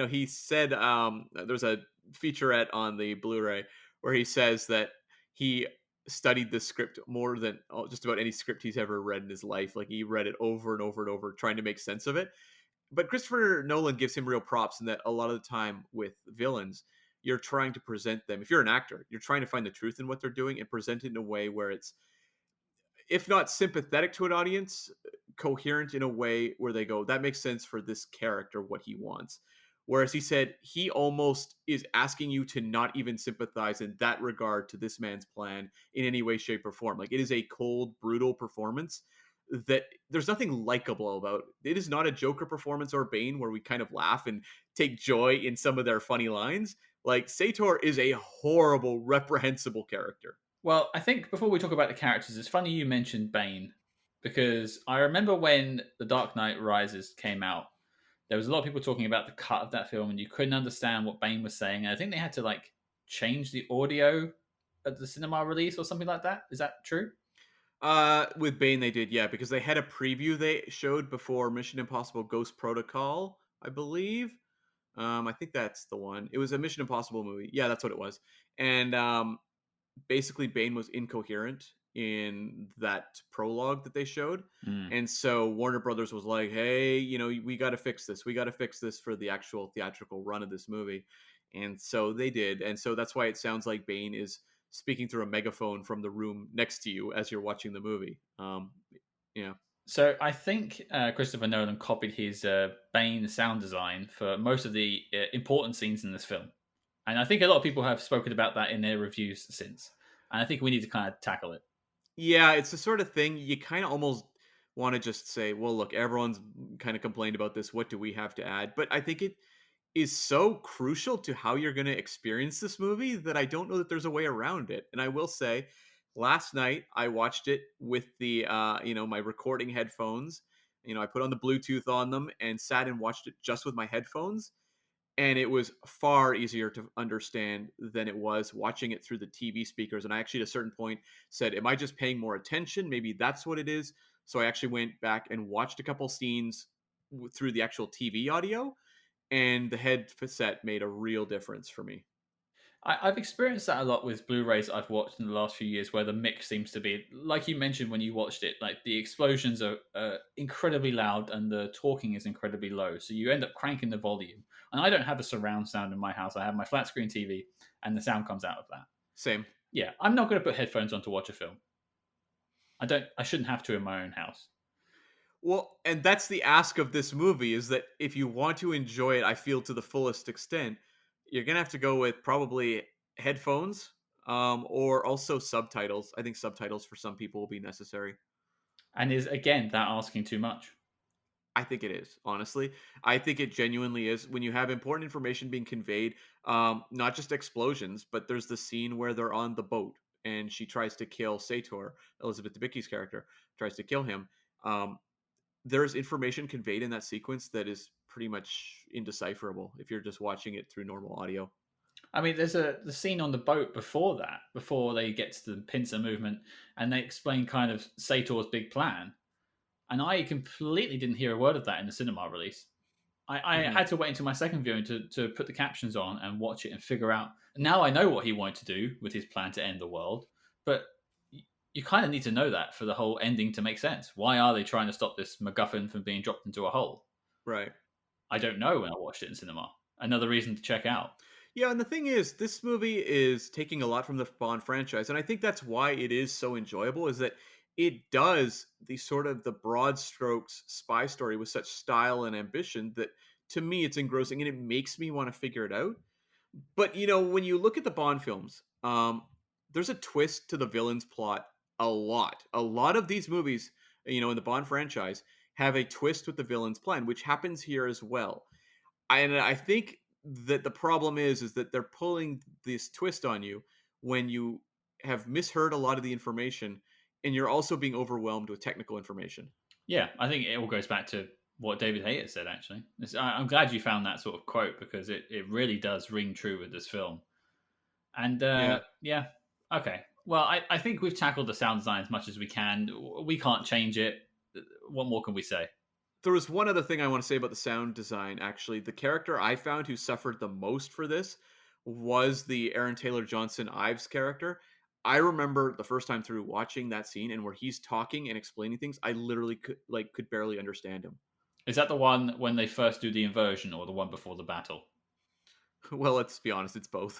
he said there's a featurette on the Blu-ray where he says that he studied this script more than just about any script he's ever read in his life. Like he read it over and over and over, trying to make sense of it. But Christopher Nolan gives him real props in that a lot of the time with villains, you're trying to present them. If you're an actor, you're trying to find the truth in what they're doing and present it in a way where it's, if not sympathetic to an audience, coherent in a way where they go, that makes sense for this character, what he wants. Whereas he said he almost is asking you to not even sympathize in that regard to this man's plan in any way, shape, or form. Like it is a cold, brutal performance that there's nothing likable about. It is not a Joker performance or Bane where we kind of laugh and take joy in some of their funny lines. Like Sator is a horrible, reprehensible character. Well, I think before we talk about the characters, it's funny you mentioned Bane because I remember when The Dark Knight Rises came out, there was a lot of people talking about the cut of that film, and you couldn't understand what Bane was saying. And I think they had to like change the audio at the cinema release or something like that. Is that true? With Bane, they did, yeah, because they had a preview they showed before Mission Impossible Ghost Protocol, I believe. I think that's the one. It was a Mission Impossible movie. Yeah, that's what it was. And basically, Bane was incoherent in that prologue that they showed. Mm. And so Warner Brothers was like, hey, we got to fix this. We got to fix this for the actual theatrical run of this movie. And so they did. And so that's why it sounds like Bane is speaking through a megaphone from the room next to you as you're watching the movie. Yeah. So I think Christopher Nolan copied his Bane sound design for most of the important scenes in this film, and I think a lot of people have spoken about that in their reviews since. And I think we need to kind of tackle it. Yeah, it's the sort of thing you kind of almost want to just say, well, look, everyone's kind of complained about this. What do we have to add? But I think it is so crucial to how you're going to experience this movie that I don't know that there's a way around it. And I will say, last night I watched it with the my recording headphones. I put on the Bluetooth on them and sat and watched it just with my headphones, and it was far easier to understand than it was watching it through the TV speakers. And I actually, at a certain point, said, am I just paying more attention? Maybe that's what it is. So I actually went back and watched a couple scenes through the actual TV audio, and the headset made a real difference for me. I've experienced that a lot with Blu-rays I've watched in the last few years, where the mix seems to be like you mentioned when you watched it. Like the explosions are incredibly loud and the talking is incredibly low, so you end up cranking the volume. And I don't have a surround sound in my house. I have my flat screen TV, and the sound comes out of that. Same. Yeah, I'm not going to put headphones on to watch a film. I don't. I shouldn't have to in my own house. Well, and that's the ask of this movie, is that if you want to enjoy it, I feel, to the fullest extent, you're gonna have to go with probably headphones, or also subtitles. I think subtitles for some people will be necessary. And is again that asking too much? I think it is, honestly. I think it genuinely is when you have important information being conveyed, not just explosions, but there's the scene where they're on the boat and she tries to kill Sator, Elizabeth Debicki's character tries to kill him. Um, there's information conveyed in that sequence that is pretty much indecipherable if you're just watching it through normal audio. I mean, there's the scene on the boat before that, before they get to the pincer movement, and they explain kind of Sator's big plan. And I completely didn't hear a word of that in the cinema release. I Hmm. had to wait until my second viewing to put the captions on and watch it and figure out. Now I know what he wanted to do with his plan to end the world, but you kind of need to know that for the whole ending to make sense. Why are they trying to stop this MacGuffin from being dropped into a hole? Right. I don't know when I watched it in cinema. Another reason to check out. Yeah, and the thing is, this movie is taking a lot from the Bond franchise, and I think that's why it is so enjoyable. Is that it does the sort of the broad strokes spy story with such style and ambition that, to me, it's engrossing and it makes me want to figure it out. But when you look at the Bond films, there's a twist to the villain's plot a lot. A lot of these movies, in the Bond franchise, have a twist with the villain's plan, which happens here as well. And I think that the problem is that they're pulling this twist on you when you have misheard a lot of the information and you're also being overwhelmed with technical information. Yeah, I think it all goes back to what David Hayter said. Actually, I'm glad you found that sort of quote because it really does ring true with this film. And Yeah. yeah, okay. Well, I think we've tackled the sound design as much as we can. We can't change it. What more can we say? There was one other thing I want to say about the sound design, actually. The character I found who suffered the most for this was the Aaron Taylor Johnson Ives character. I remember the first time through watching that scene and where he's talking and explaining things, I literally could barely understand him. Is that the one when they first do the inversion, or the one before the battle? Well, let's be honest, it's both.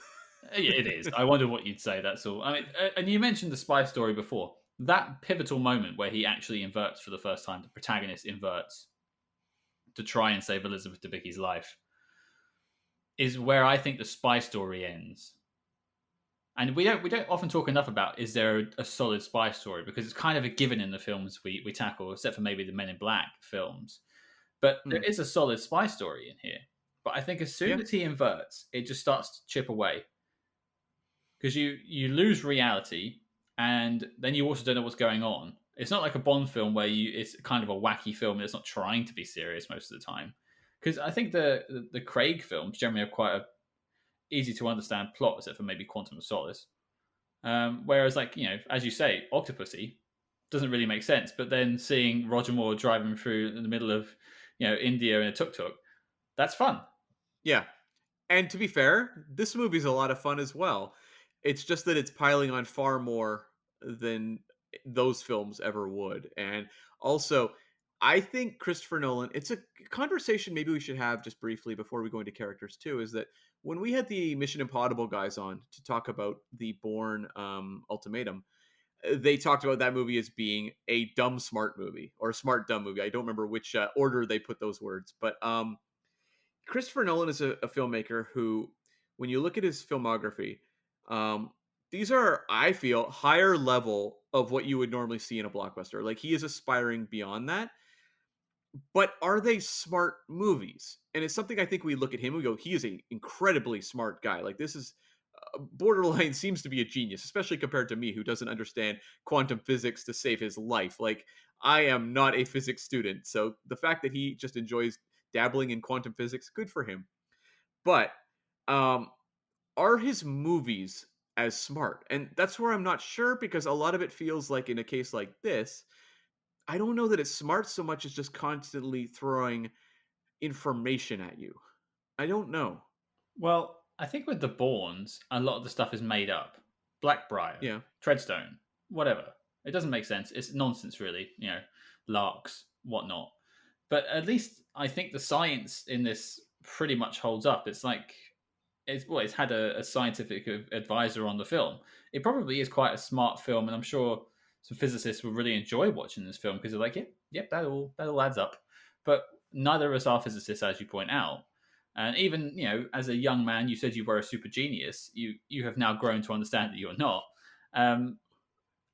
Yeah, it is. I wonder what you'd say. That's all. I mean, and you mentioned the spy story before. That pivotal moment where he actually inverts for the first time, the protagonist inverts to try and save Elizabeth Debicki's life, is where I think the spy story ends. And we don't often talk enough about is there a solid spy story, because it's kind of a given in the films we tackle, except for maybe the Men in Black films. But there Hmm. is a solid spy story in here. But I think as soon Yeah. as he inverts, it just starts to chip away because you lose reality, and then you also don't know what's going on. It's not like a Bond film where it's kind of a wacky film and it's not trying to be serious most of the time. Because I think the Craig films generally have quite a easy to understand plot, except for maybe Quantum of Solace. Whereas, like, as you say, Octopussy doesn't really make sense. But then seeing Roger Moore driving through in the middle of India in a tuk tuk, that's fun. Yeah. And to be fair, this movie's a lot of fun as well. It's just that it's piling on far more than those films ever would. And also, I think Christopher Nolan, it's a conversation maybe we should have just briefly before we go into characters too, is that when we had the Mission Impossible guys on to talk about the Bourne Ultimatum, they talked about that movie as being a dumb smart movie or a smart dumb movie. I don't remember which order they put those words, but Christopher Nolan is a filmmaker who, when you look at his filmography, um, these are, I feel, higher level of what you would normally see in a blockbuster. Like he is aspiring beyond that. But are they smart movies? And it's something I think we look at him, we go, he is an incredibly smart guy. Like this is borderline seems to be a genius, especially compared to me, who doesn't understand quantum physics to save his life. Like I am not a physics student, so the fact that he just enjoys dabbling in quantum physics, good for him. But um, are his movies as smart? And that's where I'm not sure because a lot of it feels like in a case like this, I don't know that it's smart so much as just constantly throwing information at you. I don't know. Well, I think with the Bournes, a lot of the stuff is made up. Blackbriar, Yeah. Treadstone, whatever. It doesn't make sense. It's nonsense, really. Larks, whatnot. But at least I think the science in this pretty much holds up. It's like it's had a scientific advisor on the film. It probably is quite a smart film, and I'm sure some physicists will really enjoy watching this film because they're like, yep, that all adds up. But neither of us are physicists, as you point out. And even as a young man, you said you were a super genius. You have now grown to understand that you're not. Um,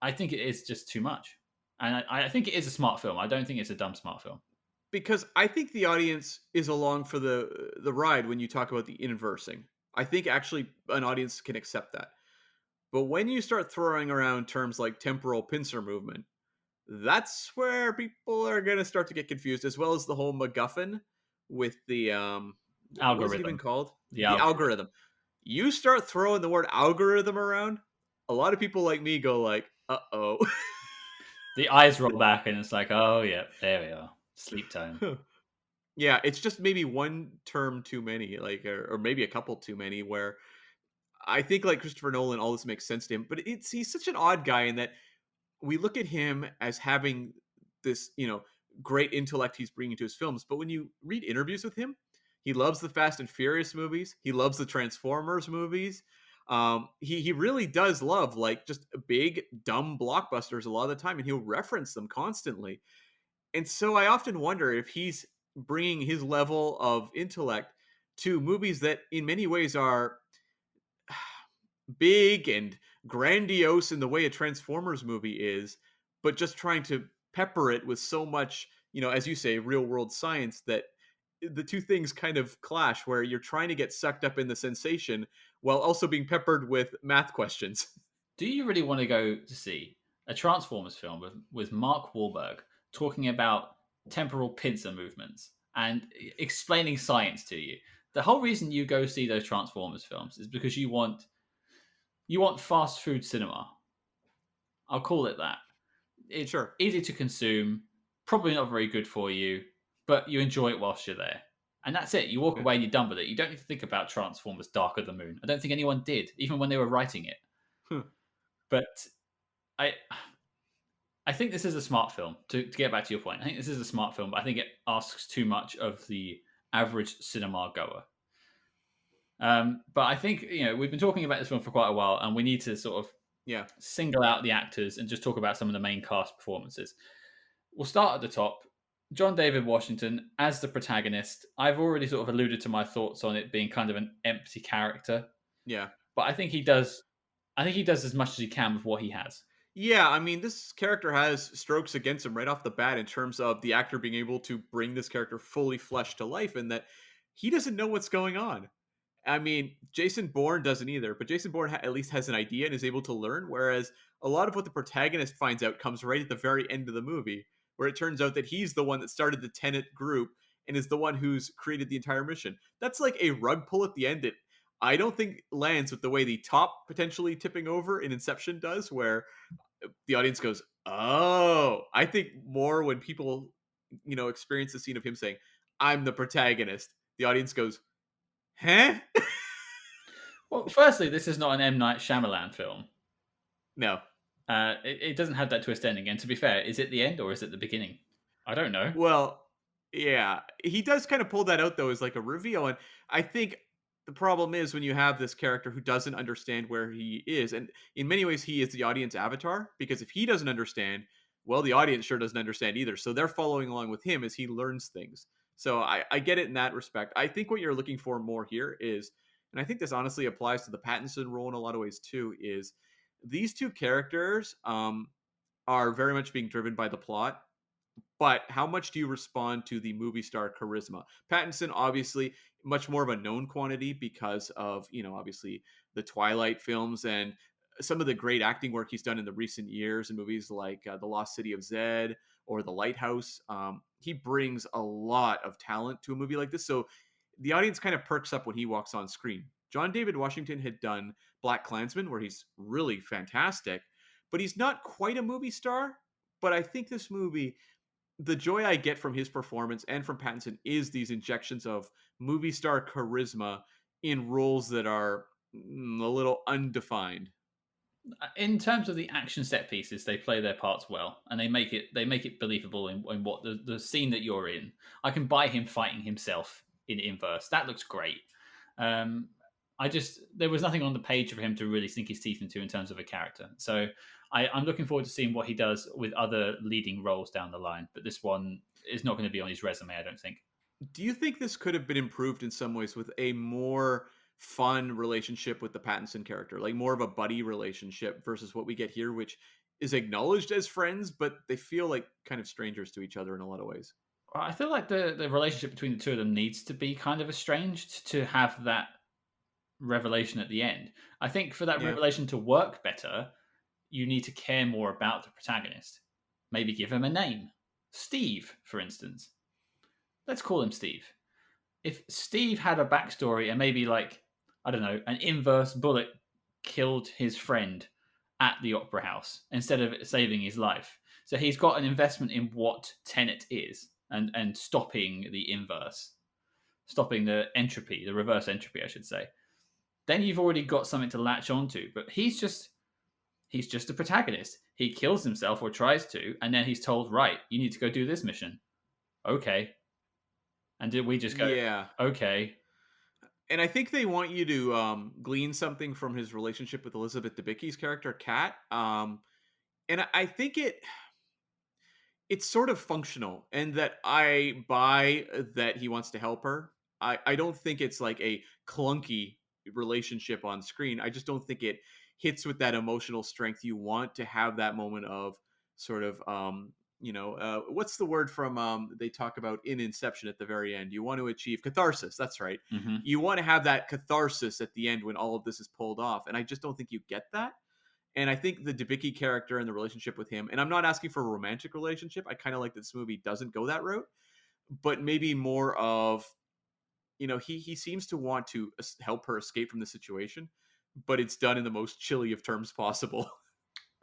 I think it is just too much, and I think it is a smart film. I don't think it's a dumb smart film. Because I think the audience is along for the ride when you talk about the inversing. I think actually an audience can accept that. But when you start throwing around terms like temporal pincer movement, that's where people are going to start to get confused, as well as the whole MacGuffin with the what was it even Algorithm, called? the The algorithm. algorithm. You start throwing the word algorithm around, a lot of people like me go like, "Uh oh." The eyes roll back, and it's like, oh yeah, there we are. Sleep time. Yeah, it's just maybe one term too many, like, or maybe a couple too many. Where I think, like Christopher Nolan, all this makes sense to him, but it's he's such an odd guy in that we look at him as having this, great intellect he's bringing to his films. But when you read interviews with him, he loves the Fast and Furious movies. He loves the Transformers movies. He really does love like just big dumb blockbusters a lot of the time, and he'll reference them constantly. And so I often wonder if he's bringing his level of intellect to movies that in many ways are big and grandiose in the way a Transformers movie is, but just trying to pepper it with so much, as you say, real world science, that the two things kind of clash where you're trying to get sucked up in the sensation while also being peppered with math questions. Do you really want to go to see a Transformers film with Mark Wahlberg talking about temporal pincer movements and explaining science to you? The whole reason you go see those Transformers films is because you want fast food cinema. I'll call it that. It's Sure. easy to consume, probably not very good for you, but you enjoy it whilst you're there. And that's it. You walk Yeah. away and you're done with it. You don't need to think about Transformers Dark of the Moon. I don't think anyone did, even when they were writing it. Huh. But I I think this is a smart film. To get back to your point, I think this is a smart film, but I think it asks too much of the average cinema goer. But I think we've been talking about this film for quite a while, and we need to sort of Yeah. single out the actors and just talk about some of the main cast performances. We'll start at the top. John David Washington as the protagonist. I've already sort of alluded to my thoughts on it being kind of an empty character, Yeah. but I think he does. I think he does as much as he can with what he has. Yeah, I mean, this character has strokes against him right off the bat in terms of the actor being able to bring this character fully fleshed to life, and that he doesn't know what's going on. I mean, Jason Bourne doesn't either, but Jason Bourne at least has an idea and is able to learn, whereas a lot of what the protagonist finds out comes right at the very end of the movie, where it turns out that he's the one that started the Tenet group and is the one who's created the entire mission. That's like a rug pull at the end that I don't think lands with the way the top potentially tipping over in Inception does, where the audience goes, "Oh." I think more when people, experience the scene of him saying, "I'm the protagonist," the audience goes, "Huh?" Well, firstly, this is not an M Night Shyamalan film. No. It doesn't have that twist ending. And to be fair, is it the end or is it the beginning? I don't know. Well, yeah, he does kind of pull that out though as like a reveal, and I think the problem is when you have this character who doesn't understand where he is, and in many ways he is the audience avatar because if he doesn't understand, well, the audience sure doesn't understand either. So they're following along with him as he learns things. So I get it in that respect. I think what you're looking for more here is, and I think this honestly applies to the Pattinson role in a lot of ways too, is these two characters are very much being driven by the plot, but how much do you respond to the movie star charisma? Pattinson, obviously, much more of a known quantity because of, obviously the Twilight films and some of the great acting work he's done in the recent years in movies like The Lost City of Zed or The Lighthouse. He brings a lot of talent to a movie like this. So the audience kind of perks up when he walks on screen. John David Washington had done Black Klansman, where he's really fantastic, but he's not quite a movie star. But I think this movie, the joy I get from his performance and from Pattinson is these injections of movie star charisma in roles that are a little undefined. In terms of the action set pieces, they play their parts well, and they make it believable in what the scene that you're in. I can buy him fighting himself in inverse. That looks great. Um, I just there was nothing on the page for him to really sink his teeth into in terms of a character. So I'm looking forward to seeing what he does with other leading roles down the line. But this one is not going to be on his resume, I don't think. Do you think this could have been improved in some ways with a more fun relationship with the Pattinson character, like more of a buddy relationship versus what we get here, which is acknowledged as friends, but they feel like kind of strangers to each other in a lot of ways? I feel like the relationship between the two of them needs to be kind of estranged to have that revelation at the end. I think for that Yeah. revelation to work better, you need to care more about the protagonist. Maybe give him a name. Steve, for instance. Let's call him Steve. If Steve had a backstory and maybe like, I don't know, an inverse bullet killed his friend at the opera house instead of saving his life. So he's got an investment in what Tenet is and stopping the inverse, stopping the entropy, the reverse entropy, I should say. Then you've already got something to latch onto. But he's just a protagonist. He kills himself or tries to, and then he's told, right, you need to go do this mission. Okay. And did we just go, Yeah. okay? And I think they want you to glean something from his relationship with Elizabeth Debicki's character, Kat. And I think it's sort of functional and that I buy that he wants to help her. I don't think it's like a clunky relationship on screen. I just don't think it hits with that emotional strength you want to have that moment of sort of what's the word from they talk about in Inception at the very end? You want to achieve catharsis. That's right. Hmm. You want to have that catharsis at the end when all of this is pulled off, and I just don't think you get that. And I think the Debicki character and the relationship with him, and I'm not asking for a romantic relationship. I kind of like that this movie doesn't go that route, but maybe more of, he seems to want to help her escape from the situation, but it's done in the most chilly of terms possible.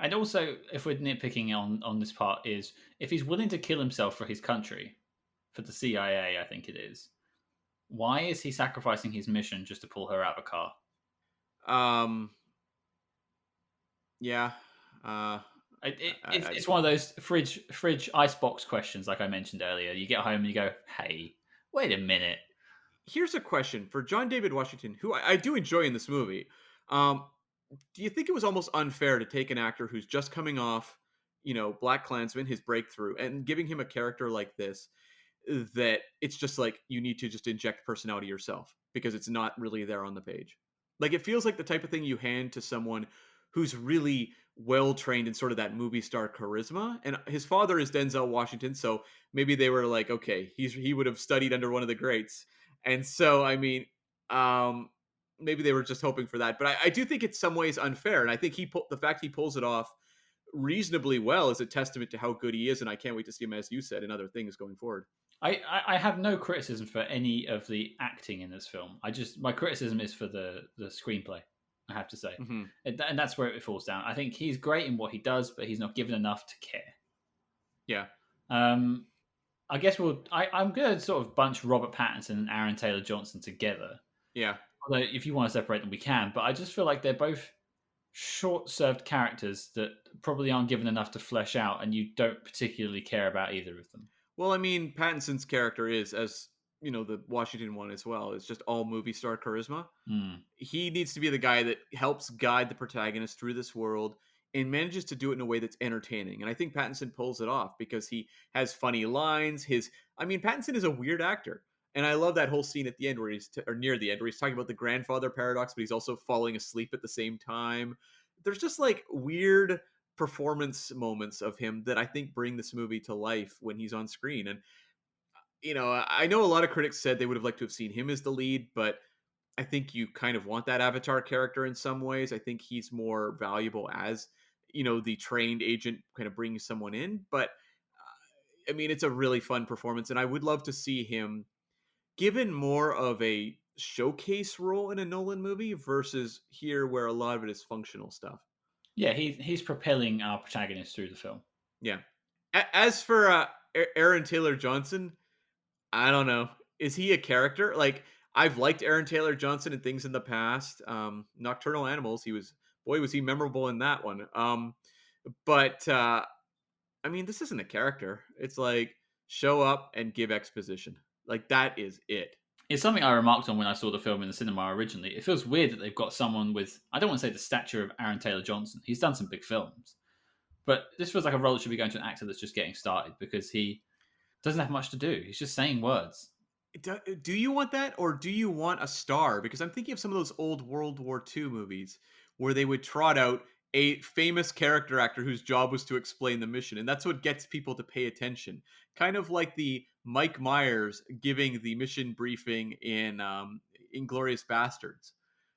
And also, if we're nitpicking on this part, is if he's willing to kill himself for his country, for the CIA, I think it is. Why is he sacrificing his mission just to pull her out of a car? um, yeah. It's one of those fridge icebox questions, like I mentioned earlier. You get home and you go, "Hey, wait a minute." Here's a question for John David Washington, who I do enjoy in this movie. Um, do you think it was almost unfair to take an actor who's just coming off, Black Klansman, his breakthrough, and giving him a character like this that it's just like you need to just inject personality yourself because it's not really there on the page. Like it feels like the type of thing you hand to someone who's really well trained in sort of that movie star charisma. And his father is Denzel Washington, so maybe they were like, okay, he would have studied under one of the greats. And so I mean, um, maybe they were just hoping for that. But I do think it's some ways unfair, and I think the fact he pulls it off reasonably well is a testament to how good he is. And I can't wait to see him, as you said, in other things going forward. I have no criticism for any of the acting in this film. My criticism is for the screenplay. I have to say, Hmm. and that's where it falls down. I think he's great in what he does, but he's not given enough to care. Yeah. Um, I guess I'm going to sort of bunch Robert Pattinson and Aaron Taylor Johnson together. Yeah. Although, if you want to separate them, we can. But I just feel like they're both short-served characters that probably aren't given enough to flesh out, and you don't particularly care about either of them. Well, I mean, Pattinson's character is, as the Washington one as well, is just all movie star charisma. Hmm. He needs to be the guy that helps guide the protagonist through this world and manages to do it in a way that's entertaining. And I think Pattinson pulls it off because he has funny lines. I mean, Pattinson is a weird actor. And I love that whole scene at the end or near the end, where he's talking about the grandfather paradox, but he's also falling asleep at the same time. There's just like weird performance moments of him that I think bring this movie to life when he's on screen. And, I know a lot of critics said they would have liked to have seen him as the lead, but I think you kind of want that Avatar character in some ways. I think he's more valuable as, the trained agent kind of bringing someone in. But I mean, it's a really fun performance, and I would love to see him given more of a showcase role in a Nolan movie versus here where a lot of it is functional stuff. Yeah, he's propelling our protagonist through the film. Yeah. As for Aaron Taylor Johnson, I don't know. Is he a character? Like, I've liked Aaron Taylor Johnson in things in the past. Nocturnal Animals, was he memorable in that one. But I mean, this isn't a character. It's like show up and give exposition. Like that is it. It's something I remarked on when I saw the film in the cinema originally. It feels weird that they've got someone with, I don't want to say the stature of Aaron Taylor Johnson. He's done some big films. But this feels like a role that should be going to an actor that's just getting started because he doesn't have much to do. He's just saying words. Do you want that, or do you want a star? Because I'm thinking of some of those old World War II movies where they would trot out a famous character actor whose job was to explain the mission, and that's what gets people to pay attention. Kind of like the Mike Myers giving the mission briefing in Inglorious Bastards.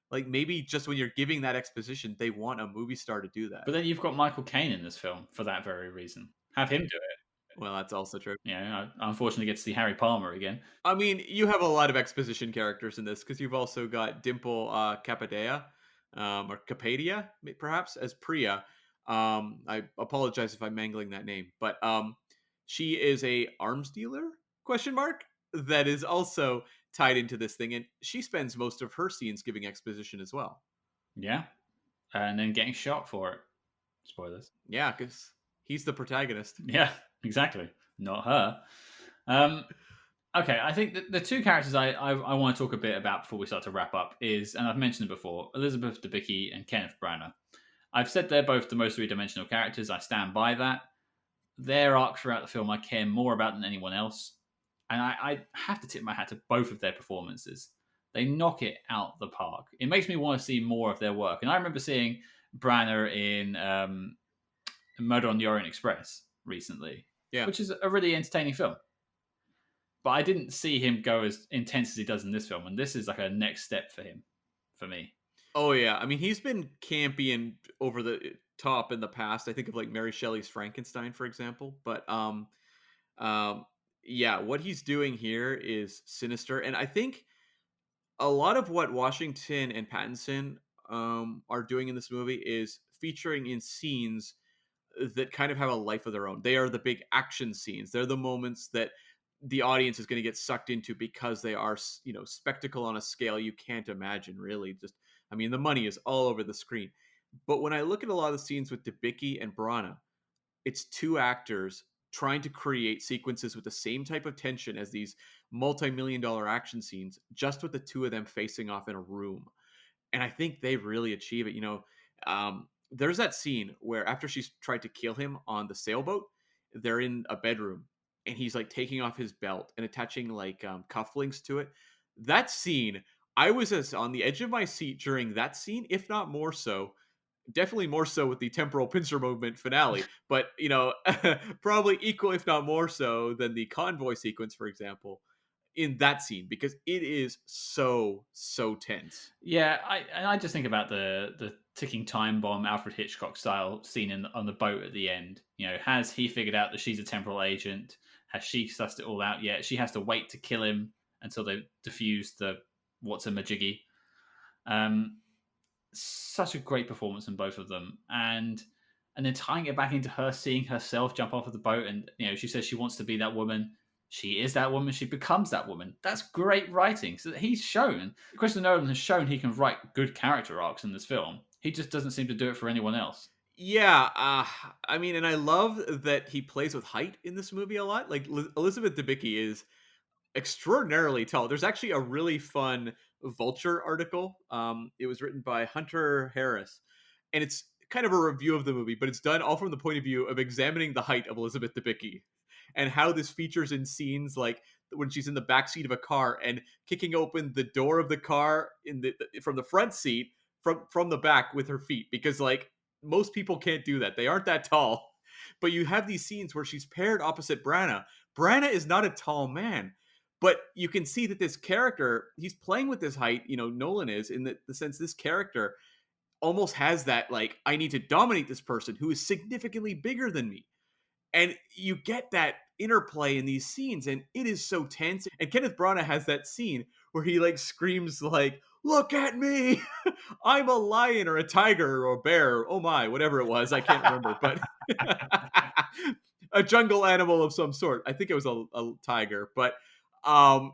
Like maybe just when you're giving that exposition, they want a movie star to do that. But then you've got Michael Caine in this film for that very reason. Have him do it. Well, that's also true. You know, I unfortunately get to see Harry Palmer again. I mean, you have a lot of exposition characters in this because you've also got Dimple Kapadia, or Kapadia, perhaps, as Priya. I apologize if I'm mangling that name, but she is a arms dealer? Question mark. That is also tied into this thing, and she spends most of her scenes giving exposition as well. Yeah. And then getting shot for it. Spoilers. Yeah, because he's the protagonist. Yeah, exactly. Not her. Um, okay, I think the two characters I want to talk a bit about before we start to wrap up is, and I've mentioned it before, Elizabeth Debicki and Kenneth Branagh. I've said they're both the most three-dimensional characters. I stand by that. Their arc throughout the film I care more about than anyone else. And I have to tip my hat to both of their performances. They knock it out the park. It makes me want to see more of their work. And I remember seeing Branagh in Murder on the Orient Express recently. Yeah. which is a really entertaining film. But I didn't see him go as intense as he does in this film, and this is like a next step for him, for me. Oh yeah, I mean he's been campy and over the top in the past. I think of like Mary Shelley's Frankenstein, for example. But um, yeah, what he's doing here is sinister, and I think a lot of what Washington and Pattinson are doing in this movie is featuring in scenes that kind of have a life of their own. They are the big action scenes. They're the moments that the audience is going to get sucked into because they are, spectacle on a scale you can't imagine. Really, just I mean, the money is all over the screen. But when I look at a lot of the scenes with Debicki and Branagh, it's two actors trying to create sequences with the same type of tension as these multi-million dollar action scenes, just with the two of them facing off in a room, and I think they really achieve it. There's that scene where after she's tried to kill him on the sailboat, they're in a bedroom and he's like taking off his belt and attaching like cufflinks to it. That scene, I was as on the edge of my seat during that scene, if not more so. Definitely more so with the temporal pincer movement finale, but probably equal, if not more so, than the convoy sequence, for example, in that scene because it is so tense. Yeah, I just think about the ticking time bomb Alfred Hitchcock style scene on the boat at the end. You know, has he figured out that she's a temporal agent? Has she sussed it all out yet? She has to wait to kill him until they defuse the what's a majiggy. Um, Such a great performance in both of them, and then tying it back into her seeing herself jump off of the boat, and she says she wants to be that woman. She is that woman. She becomes that woman. That's great writing. So he's shown Christopher Nolan has shown he can write good character arcs in this film. He just doesn't seem to do it for anyone else. Yeah, I mean, and I love that he plays with height in this movie a lot. Like Elizabeth Debicki is extraordinarily tall. There's actually a really fun Vulture article. It was written by Hunter Harris, and it's kind of a review of the movie, but it's done all from the point of view of examining the height of Elizabeth Debicki and how this features in scenes like when she's in the back seat of a car and kicking open the door of the car in the from the front seat from the back with her feet because like most people can't do that. They aren't that tall. But you have these scenes where she's paired opposite Branagh. Branagh is not a tall man, but you can see that this character, he's playing with this height, Nolan is, in the sense this character almost has that, like, I need to dominate this person who is significantly bigger than me. And you get that interplay in these scenes, and it is so tense. And Kenneth Branagh has that scene where he like screams like, "Look at me! I'm a lion or a tiger or a bear. Oh my, whatever it was, I can't remember, but a jungle animal of some sort. I think it was a tiger, but um,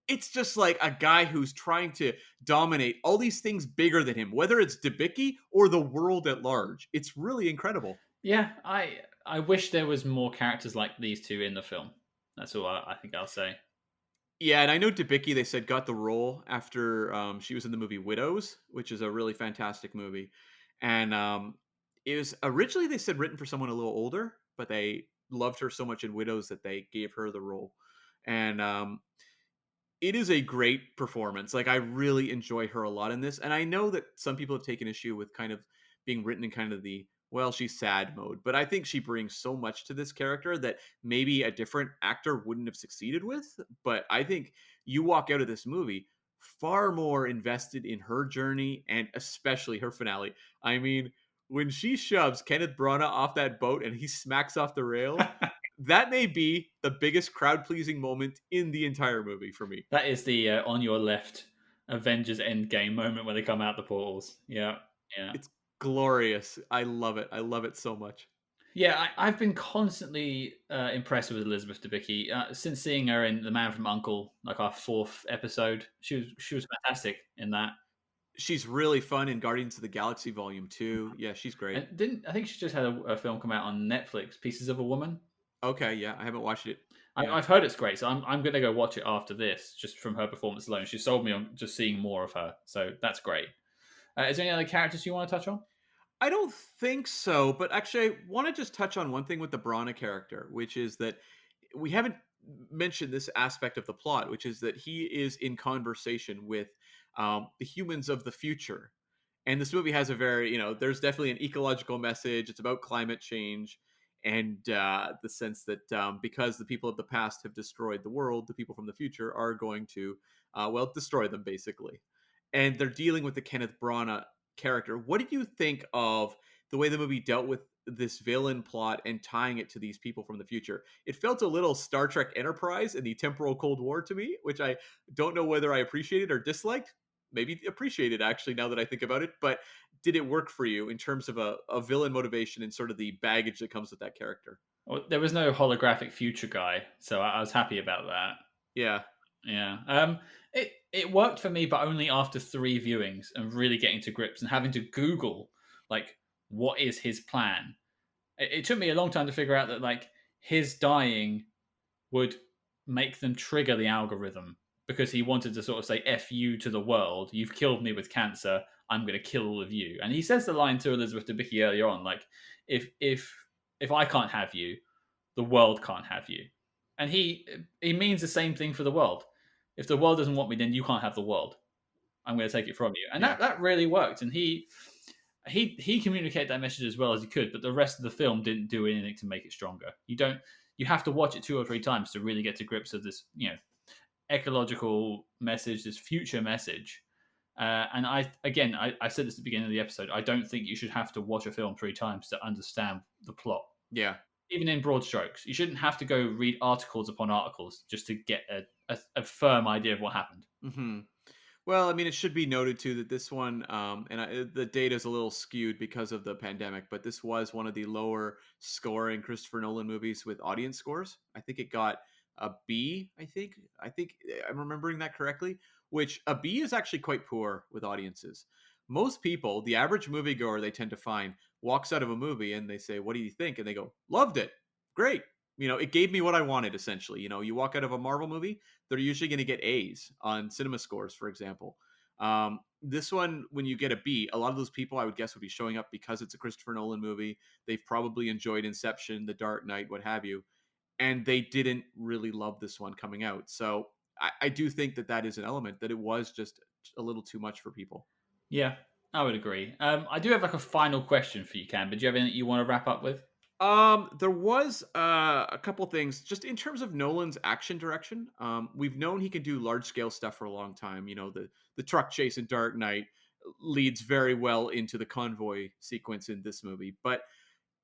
it's just like a guy who's trying to dominate all these things bigger than him, whether it's Debicki or the world at large. It's really incredible. Yeah, I wish there was more characters like these two in the film. That's all I think I'll say. Yeah, and I know Debicki, they said, got the role after she was in the movie Widows, which is a really fantastic movie. And it was originally, they said, written for someone a little older, but they loved her so much in Widows that they gave her the role. And it is a great performance. Like, I really enjoy her a lot in this. And I know that some people have taken issue with kind of being written in kind of the, well, she's sad mode. But I think she brings so much to this character that maybe a different actor wouldn't have succeeded with. But I think you walk out of this movie far more invested in her journey and especially her finale. I mean, when she shoves Kenneth Branagh off that boat and he smacks off the rail, that may be the biggest crowd pleasing moment in the entire movie for me. That is the on your left Avengers Endgame moment when they come out the portals. Yeah, yeah, It's glorious. I love it. I love it so much. yeah. I've been constantly impressed with Elizabeth Debicki since seeing her in The Man from Uncle, like our fourth episode. She was fantastic in that. She's really fun in Guardians of the Galaxy Volume 2. Yeah, she's great. And didn't I think she just had a film come out on Netflix, Pieces of a Woman? Okay, yeah, I haven't watched it. Yeah. I've heard it's great, so I'm going to go watch it after this, just from her performance alone. She sold me on just seeing more of her, so that's great. Is there any other characters you want to touch on? I don't think so, but actually, I want to just touch on one thing with the Brana character, which is that we haven't mentioned this aspect of the plot, which is that he is in conversation with the humans of the future. And this movie has a very, there's definitely an ecological message. It's about climate change. and the sense that because the people of the past have destroyed the world, the people from the future are going to, well, destroy them basically. And they're dealing with the Kenneth Branagh character. What did you think of the way the movie dealt with this villain plot and tying it to these people from the future? It felt a little Star Trek Enterprise in the temporal Cold War to me, which I don't know whether I appreciated or disliked. Maybe appreciated actually now that I think about it. But did it work for you in terms of a villain motivation and sort of the baggage that comes with that character? Well, there was no holographic future guy, so I was happy about that. Yeah. Yeah. It worked for me, but only after 3 viewings and really getting to grips and having to Google like what is his plan. It took me a long time to figure out that like his dying would make them trigger the algorithm because he wanted to sort of say "f you" to the world. You've killed me with cancer. I'm going to kill all of you. And he says the line to Elizabeth Debicki earlier on, like, if I can't have you, the world can't have you. And he means the same thing for the world. If the world doesn't want me, then you can't have the world. I'm going to take it from you. And Yeah. that really worked. And he communicated that message as well as he could, but the rest of the film didn't do anything to make it stronger. You have to watch it 2 or 3 times to really get to grips of this, ecological message, this future message. And I said this at the beginning of the episode. I don't think you should have to watch a film 3 times to understand the plot, Yeah. even in broad strokes. You shouldn't have to go read articles upon articles just to get a firm idea of what happened. Hmm. Well, I mean, it should be noted too that this one, the data is a little skewed because of the pandemic, but this was one of the lower scoring Christopher Nolan movies with audience scores. I think it got a B. I think I'm remembering that correctly. Which a B is actually quite poor with audiences. Most people, the average moviegoer, they tend to find walks out of a movie and they say, "What do you think?" And they go, "Loved it, great." It gave me what I wanted. Essentially, you walk out of a Marvel movie, they're usually going to get A's on cinema scores, for example. This one, when you get a B, a lot of those people I would guess would be showing up because it's a Christopher Nolan movie. They've probably enjoyed Inception, The Dark Knight, what have you, and they didn't really love this one coming out. So I do think that that is an element that it was just a little too much for people. Yeah, I would agree. I do have like a final question for you, Cam. But do you have anything you want to wrap up with? There was a couple things just in terms of Nolan's action direction. We've known he can do large scale stuff for a long time. The truck chase in Dark Knight leads very well into the convoy sequence in this movie. But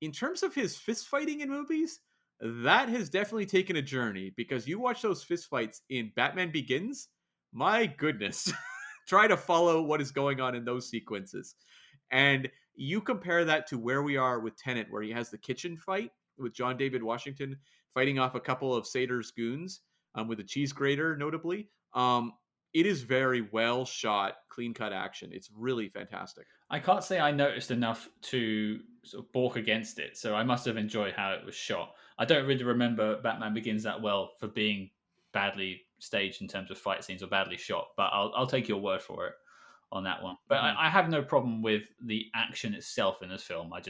in terms of his fist fighting in movies, that has definitely taken a journey because you watch those fist fights in Batman Begins. My goodness, try to follow what is going on in those sequences. And you compare that to where we are with Tenet, where he has the kitchen fight with John David Washington fighting off a couple of Sator's goons with a cheese grater, notably. It is very well shot, clean cut action. It's really fantastic. I can't say I noticed enough to sort of balk against it, so I must have enjoyed how it was shot. I don't really remember Batman Begins that well for being badly staged in terms of fight scenes or badly shot, but I'll take your word for it on that one. But Mhm. I have no problem with the action itself in this film. I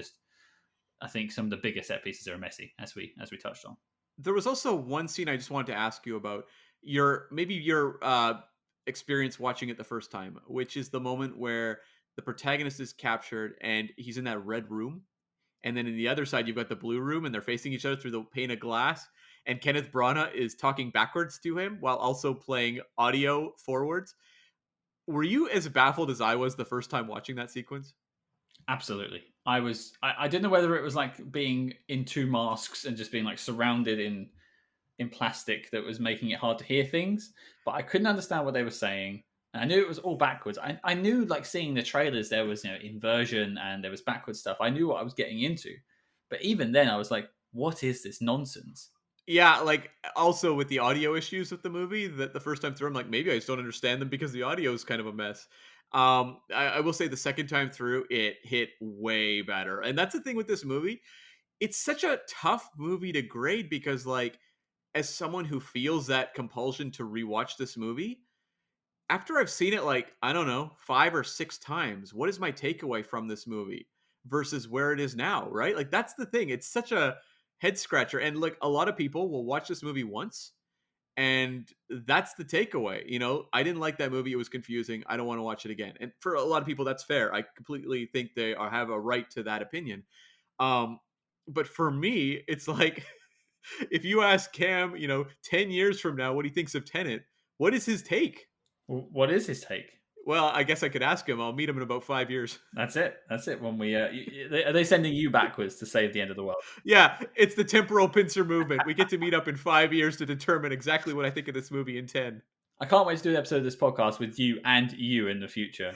think some of the bigger set pieces are messy, as we touched on. There was also one scene I just wanted to ask you about your experience watching it the first time, which is the moment where the protagonist is captured and he's in that red room, and then in the other side you've got the blue room, and they're facing each other through the pane of glass, and Kenneth Branagh is talking backwards to him while also playing audio forwards. Were you as baffled as I was the first time watching that sequence? Absolutely. I didn't know whether it was like being in 2 masks and just being like surrounded in plastic that was making it hard to hear things, but I couldn't understand what they were saying. And I knew it was all backwards. I knew, like, seeing the trailers, there was inversion and there was backwards stuff. I knew what I was getting into, but even then, I was like, "What is this nonsense?" Yeah, like, also with the audio issues with the movie, that the first time through, I'm like, maybe I just don't understand them because the audio is kind of a mess. I will say the second time through, it hit way better. And that's the thing with this movie. It's such a tough movie to grade because, like, as someone who feels that compulsion to rewatch this movie, after I've seen it, like, I don't know, 5 or 6 times, what is my takeaway from this movie versus where it is now, right? Like, that's the thing. It's such a head scratcher. And like, a lot of people will watch this movie once and that's the takeaway. I didn't like that movie. It was confusing. I don't want to watch it again. And for a lot of people, that's fair. I completely think they have a right to that opinion. Um, But for me, it's like if you ask Cam, 10 years from now what he thinks of Tenet, what is his take? What is his take? Well, I guess I could ask him. I'll meet him in about 5 years. That's it. That's it. When we are they sending you backwards to save the end of the world? Yeah, it's the temporal pincer movement. We get to meet up in 5 years to determine exactly what I think of this movie in 10. I can't wait to do an episode of this podcast with you and you in the future.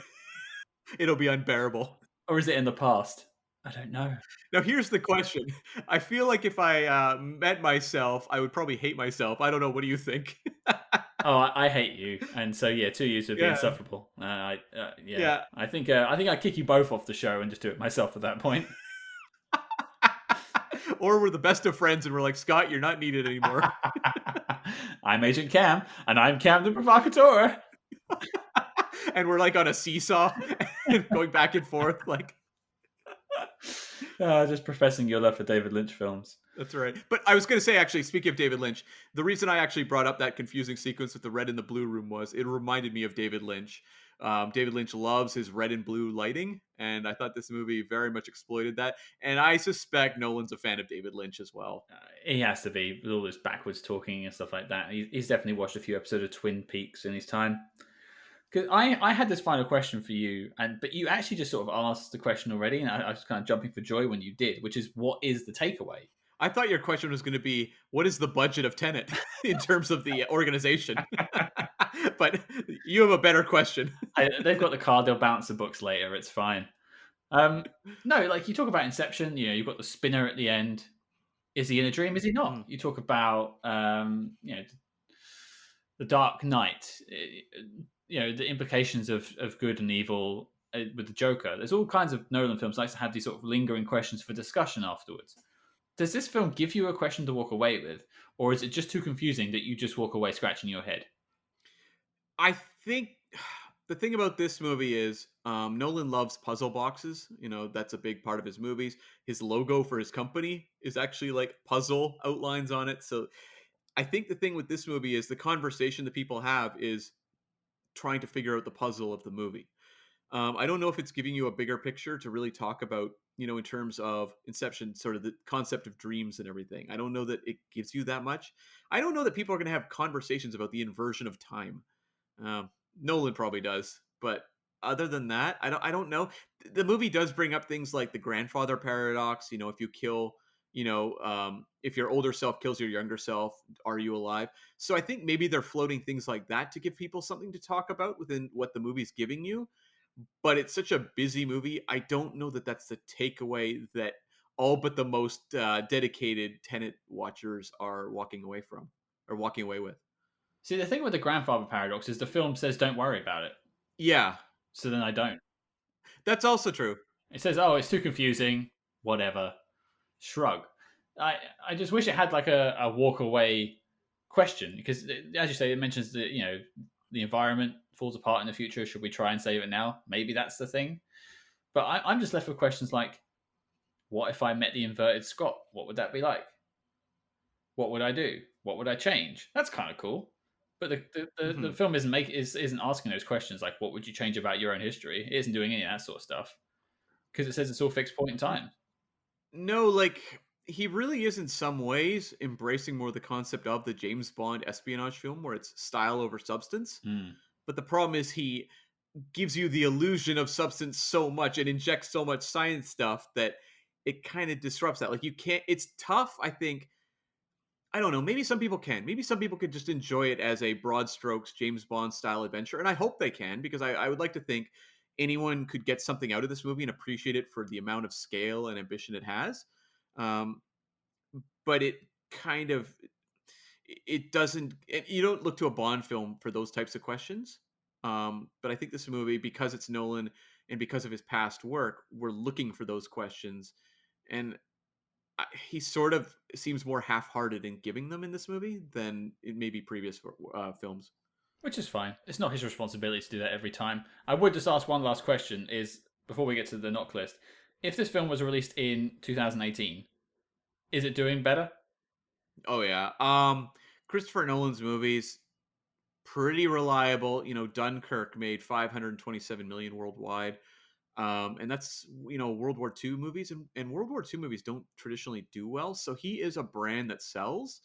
It'll be unbearable. Or is it in the past? I don't know. Now, here's the question. I feel like if I met myself, I would probably hate myself. I don't know. What do you think? Oh, I hate you, and so yeah, 2 years would be Yeah, insufferable. Yeah, yeah. I think I'd kick you both off the show and just do it myself at that point. Or we're the best of friends and we're like, Scott, you're not needed anymore. I'm Agent Cam, and I'm Cam the Provocateur. And we're like on a seesaw and going back and forth. Like, Just professing your love for David Lynch films. that's right. But I was going to say, actually, speaking of David Lynch, the reason I actually brought up that confusing sequence with the red and the blue room was it reminded me of David Lynch. David Lynch loves his red and blue lighting, and I thought this movie very much exploited that. And I suspect Nolan's a fan of David Lynch as well. He has to be with all this backwards talking and stuff like that. He's definitely watched a few episodes of Twin Peaks in his time. Because I had this final question for you, but you actually just sort of asked the question already, and I was kind of jumping for joy when you did, which is what is the takeaway? I thought your question was going to be, what is the budget of Tenet in terms of the organization? But you have a better question. They've got the card; they'll bounce the books later. It's fine. Um, no, like you talk about Inception. You've got the spinner at the end. Is he in a dream? Is he not? Mhm. You talk about the Dark Knight. The implications of good and evil with the Joker. There's all kinds of Nolan films likes to have these sort of lingering questions for discussion afterwards. Does this film give you a question to walk away with, or is it just too confusing that you just walk away scratching your head? I think the thing about this movie is Nolan loves puzzle boxes. That's a big part of his movies. His logo for his company is actually like puzzle outlines on it. So I think the thing with this movie is the conversation that people have is trying to figure out the puzzle of the movie. I don't know if it's giving you a bigger picture to really talk about, in terms of Inception, sort of the concept of dreams and everything. I don't know that it gives you that much. I don't know that people are going to have conversations about the inversion of time. Um, Nolan probably does, but other than that, I don't know. The movie does bring up things like the grandfather paradox. If you kill, if your older self kills your younger self, are you alive? So I think maybe they're floating things like that to give people something to talk about within what the movie's giving you. But it's such a busy movie. I don't know that that's the takeaway that all but the most dedicated Tenet watchers are walking away from or walking away with. See, the thing with the grandfather paradox is the film says don't worry about it, Yeah, so then I don't. that's also true. It says, oh, it's too confusing, whatever. Shrug. I I just wish it had like a walk away question because, as you say, it mentions that the environment falls apart in the future. Should we try and save it now? Maybe that's the thing. But I'm just left with questions like, what if I met the inverted Scott? What would that be like? What would I do? What would I change? That's kind of cool. But the Mhm. film isn't asking those questions like what would you change about your own history? It isn't doing any of that sort of stuff because it says it's all fixed point in time. No, like he really is in some ways embracing more the concept of the James Bond espionage film where it's style over substance. Hmm. But the problem is he gives you the illusion of substance so much and injects so much science stuff that it kind of disrupts that. Like you can't it's tough, I think. I don't know, maybe some people can. Maybe some people could just enjoy it as a broad strokes James Bond style adventure. And I hope they can, because I would like to think anyone could get something out of this movie and appreciate it for the amount of scale and ambition it has. Um, but it kind of it doesn't you don't look to a Bond film for those types of questions. But I think this movie, because it's Nolan and because of his past work, we're looking for those questions. And he sort of seems more half-hearted in giving them in this movie than in maybe previous films. Which is fine. It's not his responsibility to do that every time. I would just ask one last question: is before we get to the knock list, if this film was released in 2018, is it doing better? Oh yeah, Christopher Nolan's movies pretty reliable. Dunkirk made 527 million worldwide. And that's World War II movies, and World War II movies don't traditionally do well. So he is a brand that sells.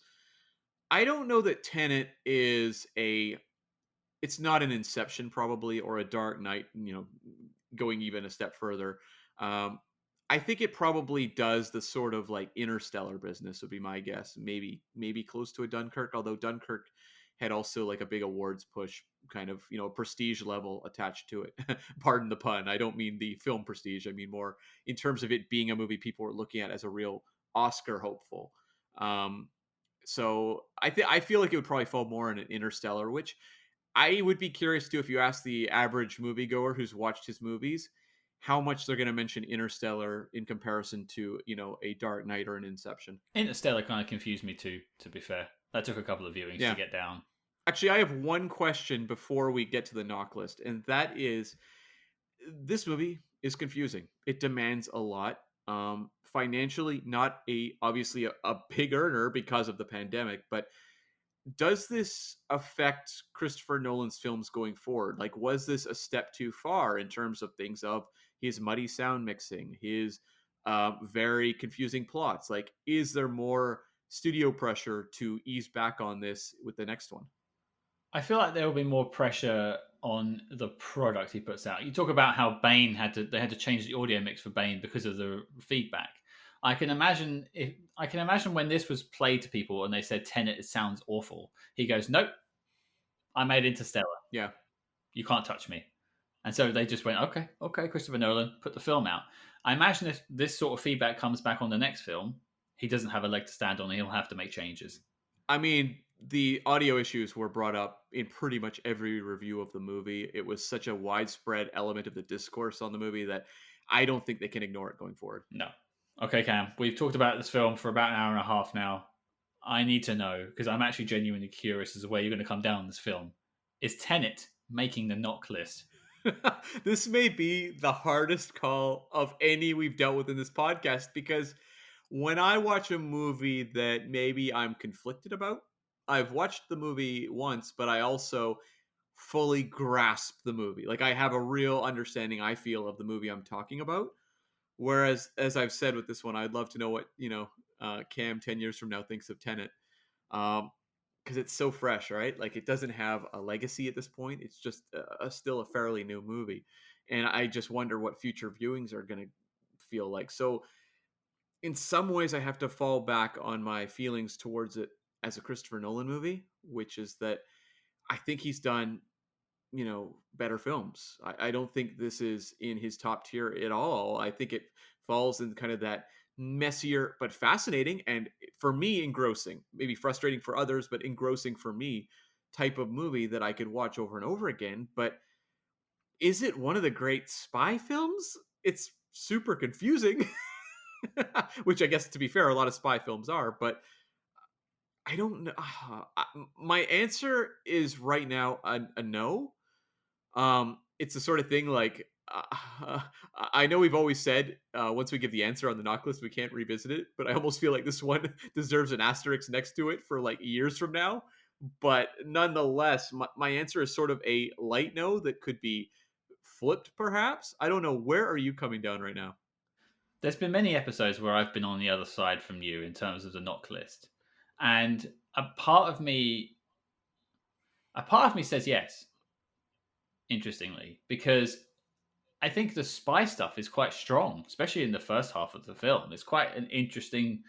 I don't know that Tenet is a it's not an Inception probably or a Dark Knight, going even a step further. Um, I think it probably does the sort of like Interstellar business would be my guess. Maybe close to a Dunkirk, although Dunkirk had also like a big awards push, kind of prestige level attached to it. Pardon the pun. I don't mean the film prestige. I mean more in terms of it being a movie people were looking at as a real Oscar hopeful. Um, so I feel like it would probably fall more in an Interstellar, which I would be curious too if you ask the average moviegoer who's watched his movies how much they're going to mention Interstellar in comparison to a Dark Knight or an Inception. Interstellar kind of confused me too. To be fair, that took a couple of viewings to Yeah, get down. actually, I have one question before we get to the knock list, and that is this movie is confusing. It demands a lot. Financially, not obviously a big earner because of the pandemic, but does this affect Christopher Nolan's films going forward? Like, was this a step too far in terms of things of his muddy sound mixing, his very confusing plots? Like, is there more studio pressure to ease back on this with the next one? I feel like there will be more pressure on the product he puts out. You talk about how Bane they had to change the audio mix for Bane because of the feedback. I can imagine when this was played to people and they said Tenet, it sounds awful. He goes, "Nope, I made Interstellar. Yeah. You can't touch me." And so they just went, "Okay, okay, Christopher Nolan, put the film out." I imagine if this sort of feedback comes back on the next film, he doesn't have a leg to stand on. He'll have to make changes. I mean, the audio issues were brought up in pretty much every review of the movie. It was such a widespread element of the discourse on the movie that I don't think they can ignore it going forward. No. Okay, Cam, we've talked about this film for about an hour and a half now. I need to know, because I'm actually genuinely curious as to where you're going to come down on this film. Is Tenet making the knock list? This may be the hardest call of any we've dealt with in this podcast because when I watch a movie that maybe I'm conflicted about, I've watched the movie once, but I also fully grasp the movie. Like I have a real understanding, I feel, of the movie I'm talking about. Whereas, as I've said with this one, I'd love to know what Cam 10 years from now thinks of Tenet. Um, because it's so fresh, right? Like it doesn't have a legacy at this point. It's just still a fairly new movie, and I just wonder what future viewings are going to feel like. So, in some ways, I have to fall back on my feelings towards it as a Christopher Nolan movie, which is that I think he's done better films. I don't think this is in his top tier at all. I think it falls in kind of that messier but fascinating and for me engrossing, maybe frustrating for others, but engrossing for me type of movie that I could watch over and over again. But is it one of the great spy films? It's super confusing, which I guess to be fair, a lot of spy films are, but I don't know. My answer is right now a no. It's the sort of thing like I know we've always said once we give the answer on the knock list, we can't revisit it. But I almost feel like this one deserves an asterisk next to it for like years from now. But nonetheless, my answer is sort of a light no that could be flipped, perhaps. I don't know. Where are you coming down right now? There's been many episodes where I've been on the other side from you in terms of the knock list. And a part of me says yes, interestingly, because I think the spy stuff is quite strong, especially in the first half of the film. It's quite an interesting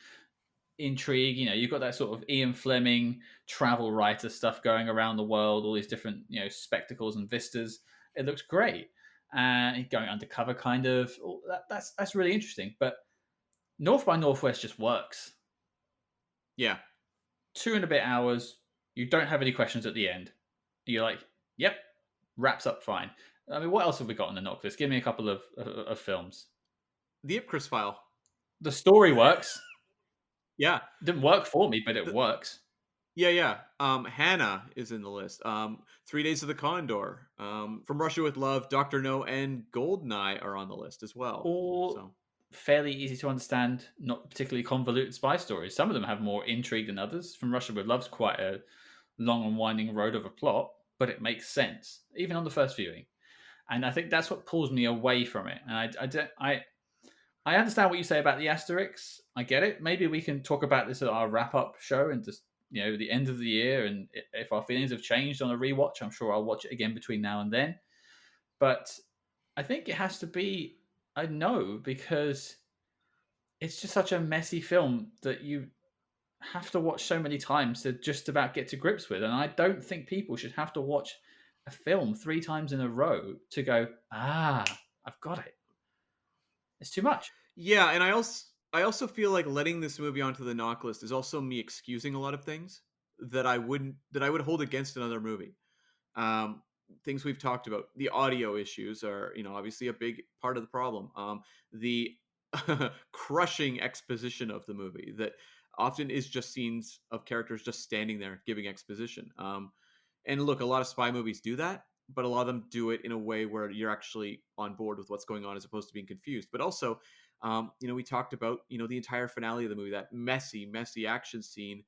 intrigue. You've got that sort of Ian Fleming travel writer stuff going around the world, all these different, spectacles and vistas. It looks great. Going undercover, kind of. That's really interesting. But North by Northwest just works. Yeah. 2 and a bit hours. You don't have any questions at the end. You're like, yep, wraps up fine. I mean, what else have we got on the knock list? Give me a couple of films. The Ipcris file. The story works. Yeah. Didn't work for me, but it The, works. yeah. Hannah is in the list. 3 Days of the Condor. From Russia with Love, Doctor No, and Goldeneye are on the list as well. All So fairly easy to understand, not particularly convoluted spy stories. Some of them have more intrigue than others. From Russia with Love's quite a long and winding road of a plot, but it makes sense, even on the first viewing. and I think that's what pulls me away from it. And I understand what you say about the asterisks. I get it. Maybe we can talk about this at our wrap up show and just the end of the year. And if our feelings have changed on a rewatch, I'm sure I'll watch it again between now and then. But I think it has to be a no because it's just such a messy film that you have to watch so many times to just about get to grips with. And I don't think people should have to watch a film 3 times in a row to go, I've got it. It's too much. Yeah, and I also feel like letting this movie onto the knock list is also me excusing a lot of things that I would hold against another movie. Um, Things we've talked about. The audio issues are, obviously a big part of the problem. The crushing exposition of the movie that often is just scenes of characters just standing there giving exposition. And look, a lot of spy movies do that, but a lot of them do it in a way where you're actually on board with what's going on as opposed to being confused. But also, we talked about, the entire finale of the movie, that messy, messy action scene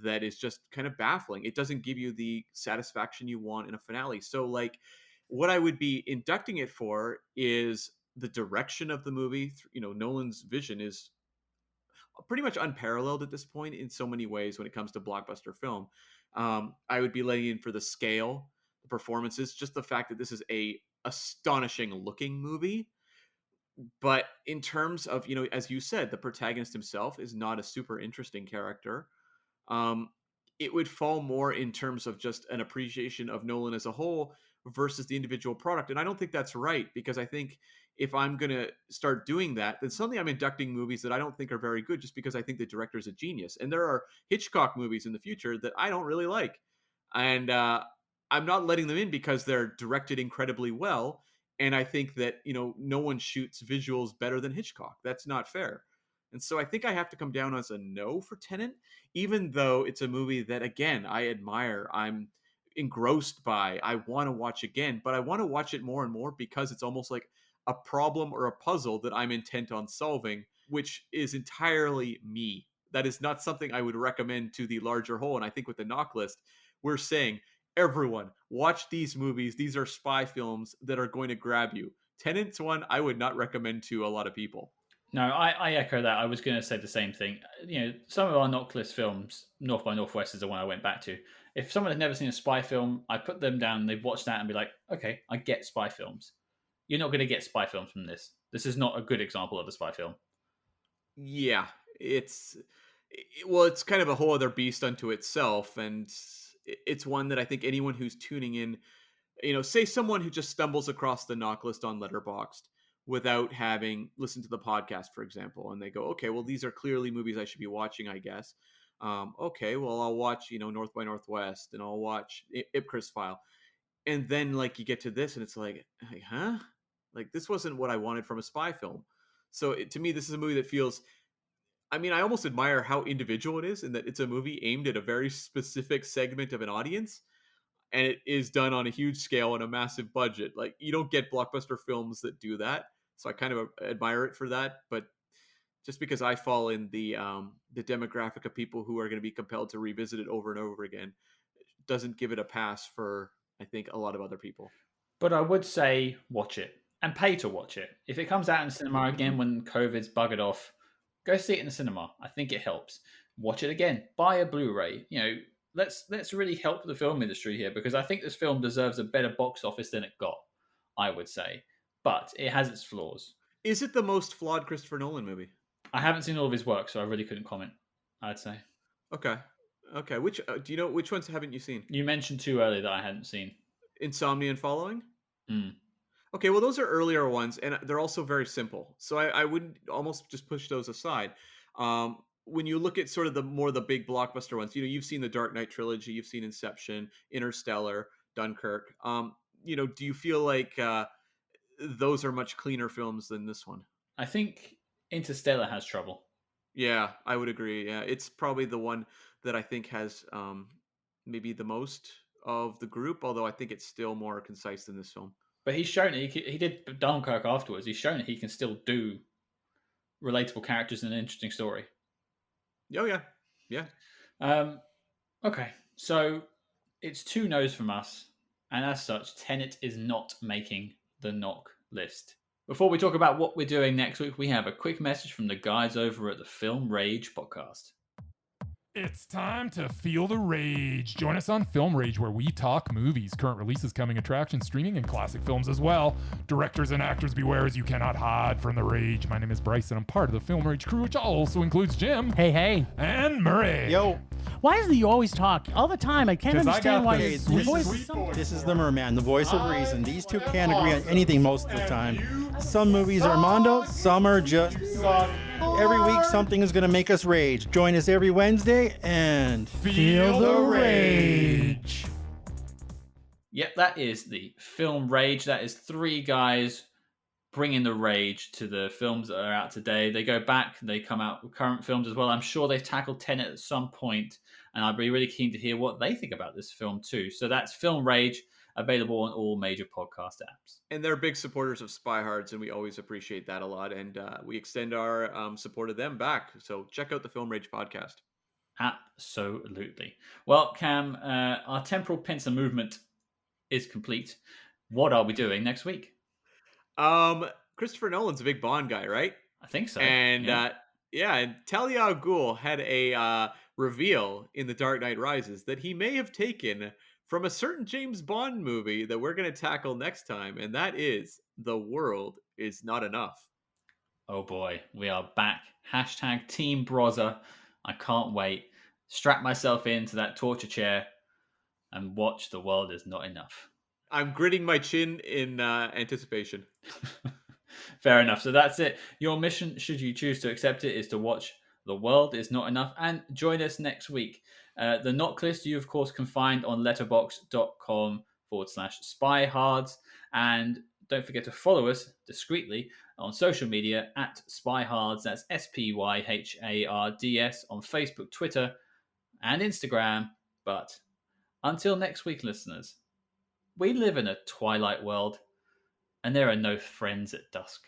that is just kind of baffling. It doesn't give you the satisfaction you want in a finale. So, like, what I would be inducting it for is the direction of the movie. Nolan's vision is pretty much unparalleled at this point in so many ways when it comes to blockbuster film. I would be laying in for the scale, the performances, just the fact that this is a astonishing looking movie. But in terms of, as you said, the protagonist himself is not a super interesting character. um, it would fall more in terms of just an appreciation of Nolan as a whole versus the individual product. And I don't think that's right, because I think if I'm going to start doing that, then suddenly I'm inducting movies that I don't think are very good just because I think the director is a genius. And there are Hitchcock movies in the future that I don't really like. And I'm not letting them in because they're directed incredibly well. And I think that, no one shoots visuals better than Hitchcock. That's not fair. And so I think I have to come down as a no for Tenet, even though it's a movie that, again, I admire. I'm engrossed by. I want to watch again, but I want to watch it more and more because it's almost like a problem or a puzzle that I'm intent on solving, which is entirely me. That is not something I would recommend to the larger whole. And I think with the knock list, we're saying, everyone, watch these movies. These are spy films that are going to grab you. Tenet's one I would not recommend to a lot of people. No, I echo that. I was going to say the same thing. Some of our knock list films, North by Northwest is the one I went back to. If someone had never seen a spy film, I put them down, they'd watch that and be like, okay, I get spy films. You're not going to get spy films from this. This is not a good example of a spy film. Yeah, it's kind of a whole other beast unto itself, and it's one that I think anyone who's tuning in, say someone who just stumbles across the knock list on Letterboxd without having listened to the podcast, for example, and they go, okay, well, these are clearly movies I should be watching, I guess. Okay, well, I'll watch, North by Northwest, and I'll watch Ipcris File, and then like you get to this, and it's like, hey, huh? Like this wasn't what I wanted from a spy film. So to me, this is a movie that feels, I mean, I almost admire how individual it is, in that it's a movie aimed at a very specific segment of an audience, and it is done on a huge scale and a massive budget. Like you don't get blockbuster films that do that, so I kind of admire it for that. But just because I fall in the demographic of people who are going to be compelled to revisit it over and over again, doesn't give it a pass for, I think, a lot of other people. But I would say watch it and pay to watch it. If it comes out in cinema Hmm. again when COVID's buggered off, go see it in the cinema. I think it helps. Watch it again. Buy a Blu-ray. Let's really help the film industry here because I think this film deserves a better box office than it got. I would say, but it has its flaws. Is it the most flawed Christopher Nolan movie? I haven't seen all of his work, so I really couldn't comment. I'd say Okay, okay. Which do you know? Which ones haven't you seen? you mentioned two earlier that I hadn't seen. Insomnia and Following. Mm. Okay, well, those are earlier ones, and they're also very simple. So I would almost just push those aside. When you look at sort of the big blockbuster ones, you've seen the Dark Knight trilogy, you've seen Inception, Interstellar, Dunkirk. Do you feel like those are much cleaner films than this one? I think Interstellar has trouble. Yeah, I would agree. Yeah, it's probably the one that I think has maybe the most of the group, although I think it's still more concise than this film. But he's shown it. He did Dunkirk afterwards. He's shown that he can still do relatable characters and an interesting story. Oh yeah, yeah. Um, okay, so it's two no's from us, and as such, Tenet is not making the knock list. Before we talk about what we're doing next week, we have a quick message from the guys over at the Film Rage podcast. It's time to feel the rage. Join us on Film Rage, where we talk movies, current releases, coming attractions, streaming, and classic films as well. Directors and actors beware, as you cannot hide from the rage. My name is Bryce, and I'm part of the Film Rage crew, which also includes Jim. Hey. And Murray. Yo. Why is it you always talk all the time? I can't 'Cause I understand got why the your sweet, voice sweet is so... voice. This is the Merman, the voice of reason. These two can't agree on anything most of the time. Some movies are Mondo, some are just suck. Every week something is going to make us rage. Join us every Wednesday and Feel the rage. Yep, that is the Film Rage. That is three guys bringing the rage to the films that are out today. They go back, they come out with current films as well. I'm sure they've tackled Tenet at some point, and I'd be really keen to hear what they think about this film too. So that's Film Rage, available on all major podcast apps. And they're big supporters of Spy Hards, and we always appreciate that a lot. And we extend our support of them back. So check out the Film Rage podcast. Absolutely. Well, Cam, our temporal pincer movement is complete. What are we doing next week? Christopher Nolan's a big Bond guy, right? I think so. And and Talia al Ghul had a reveal in The Dark Knight Rises that he may have taken from a certain James Bond movie that we're going to tackle next time, and that is The World Is Not Enough. Oh boy, we are back. Hashtag Team Brozza. I can't wait. Strap myself into that torture chair and watch The World Is Not Enough. I'm gritting my chin in anticipation. Fair enough. So that's it. Your mission, should you choose to accept it, is to watch The World Is Not Enough and join us next week. The knock list you, of course, can find on letterboxd.com/spyhards. And don't forget to follow us discreetly on social media at spyhards. That's SPYHARDS on Facebook, Twitter, and Instagram. But until next week, listeners, we live in a twilight world, and there are no friends at dusk.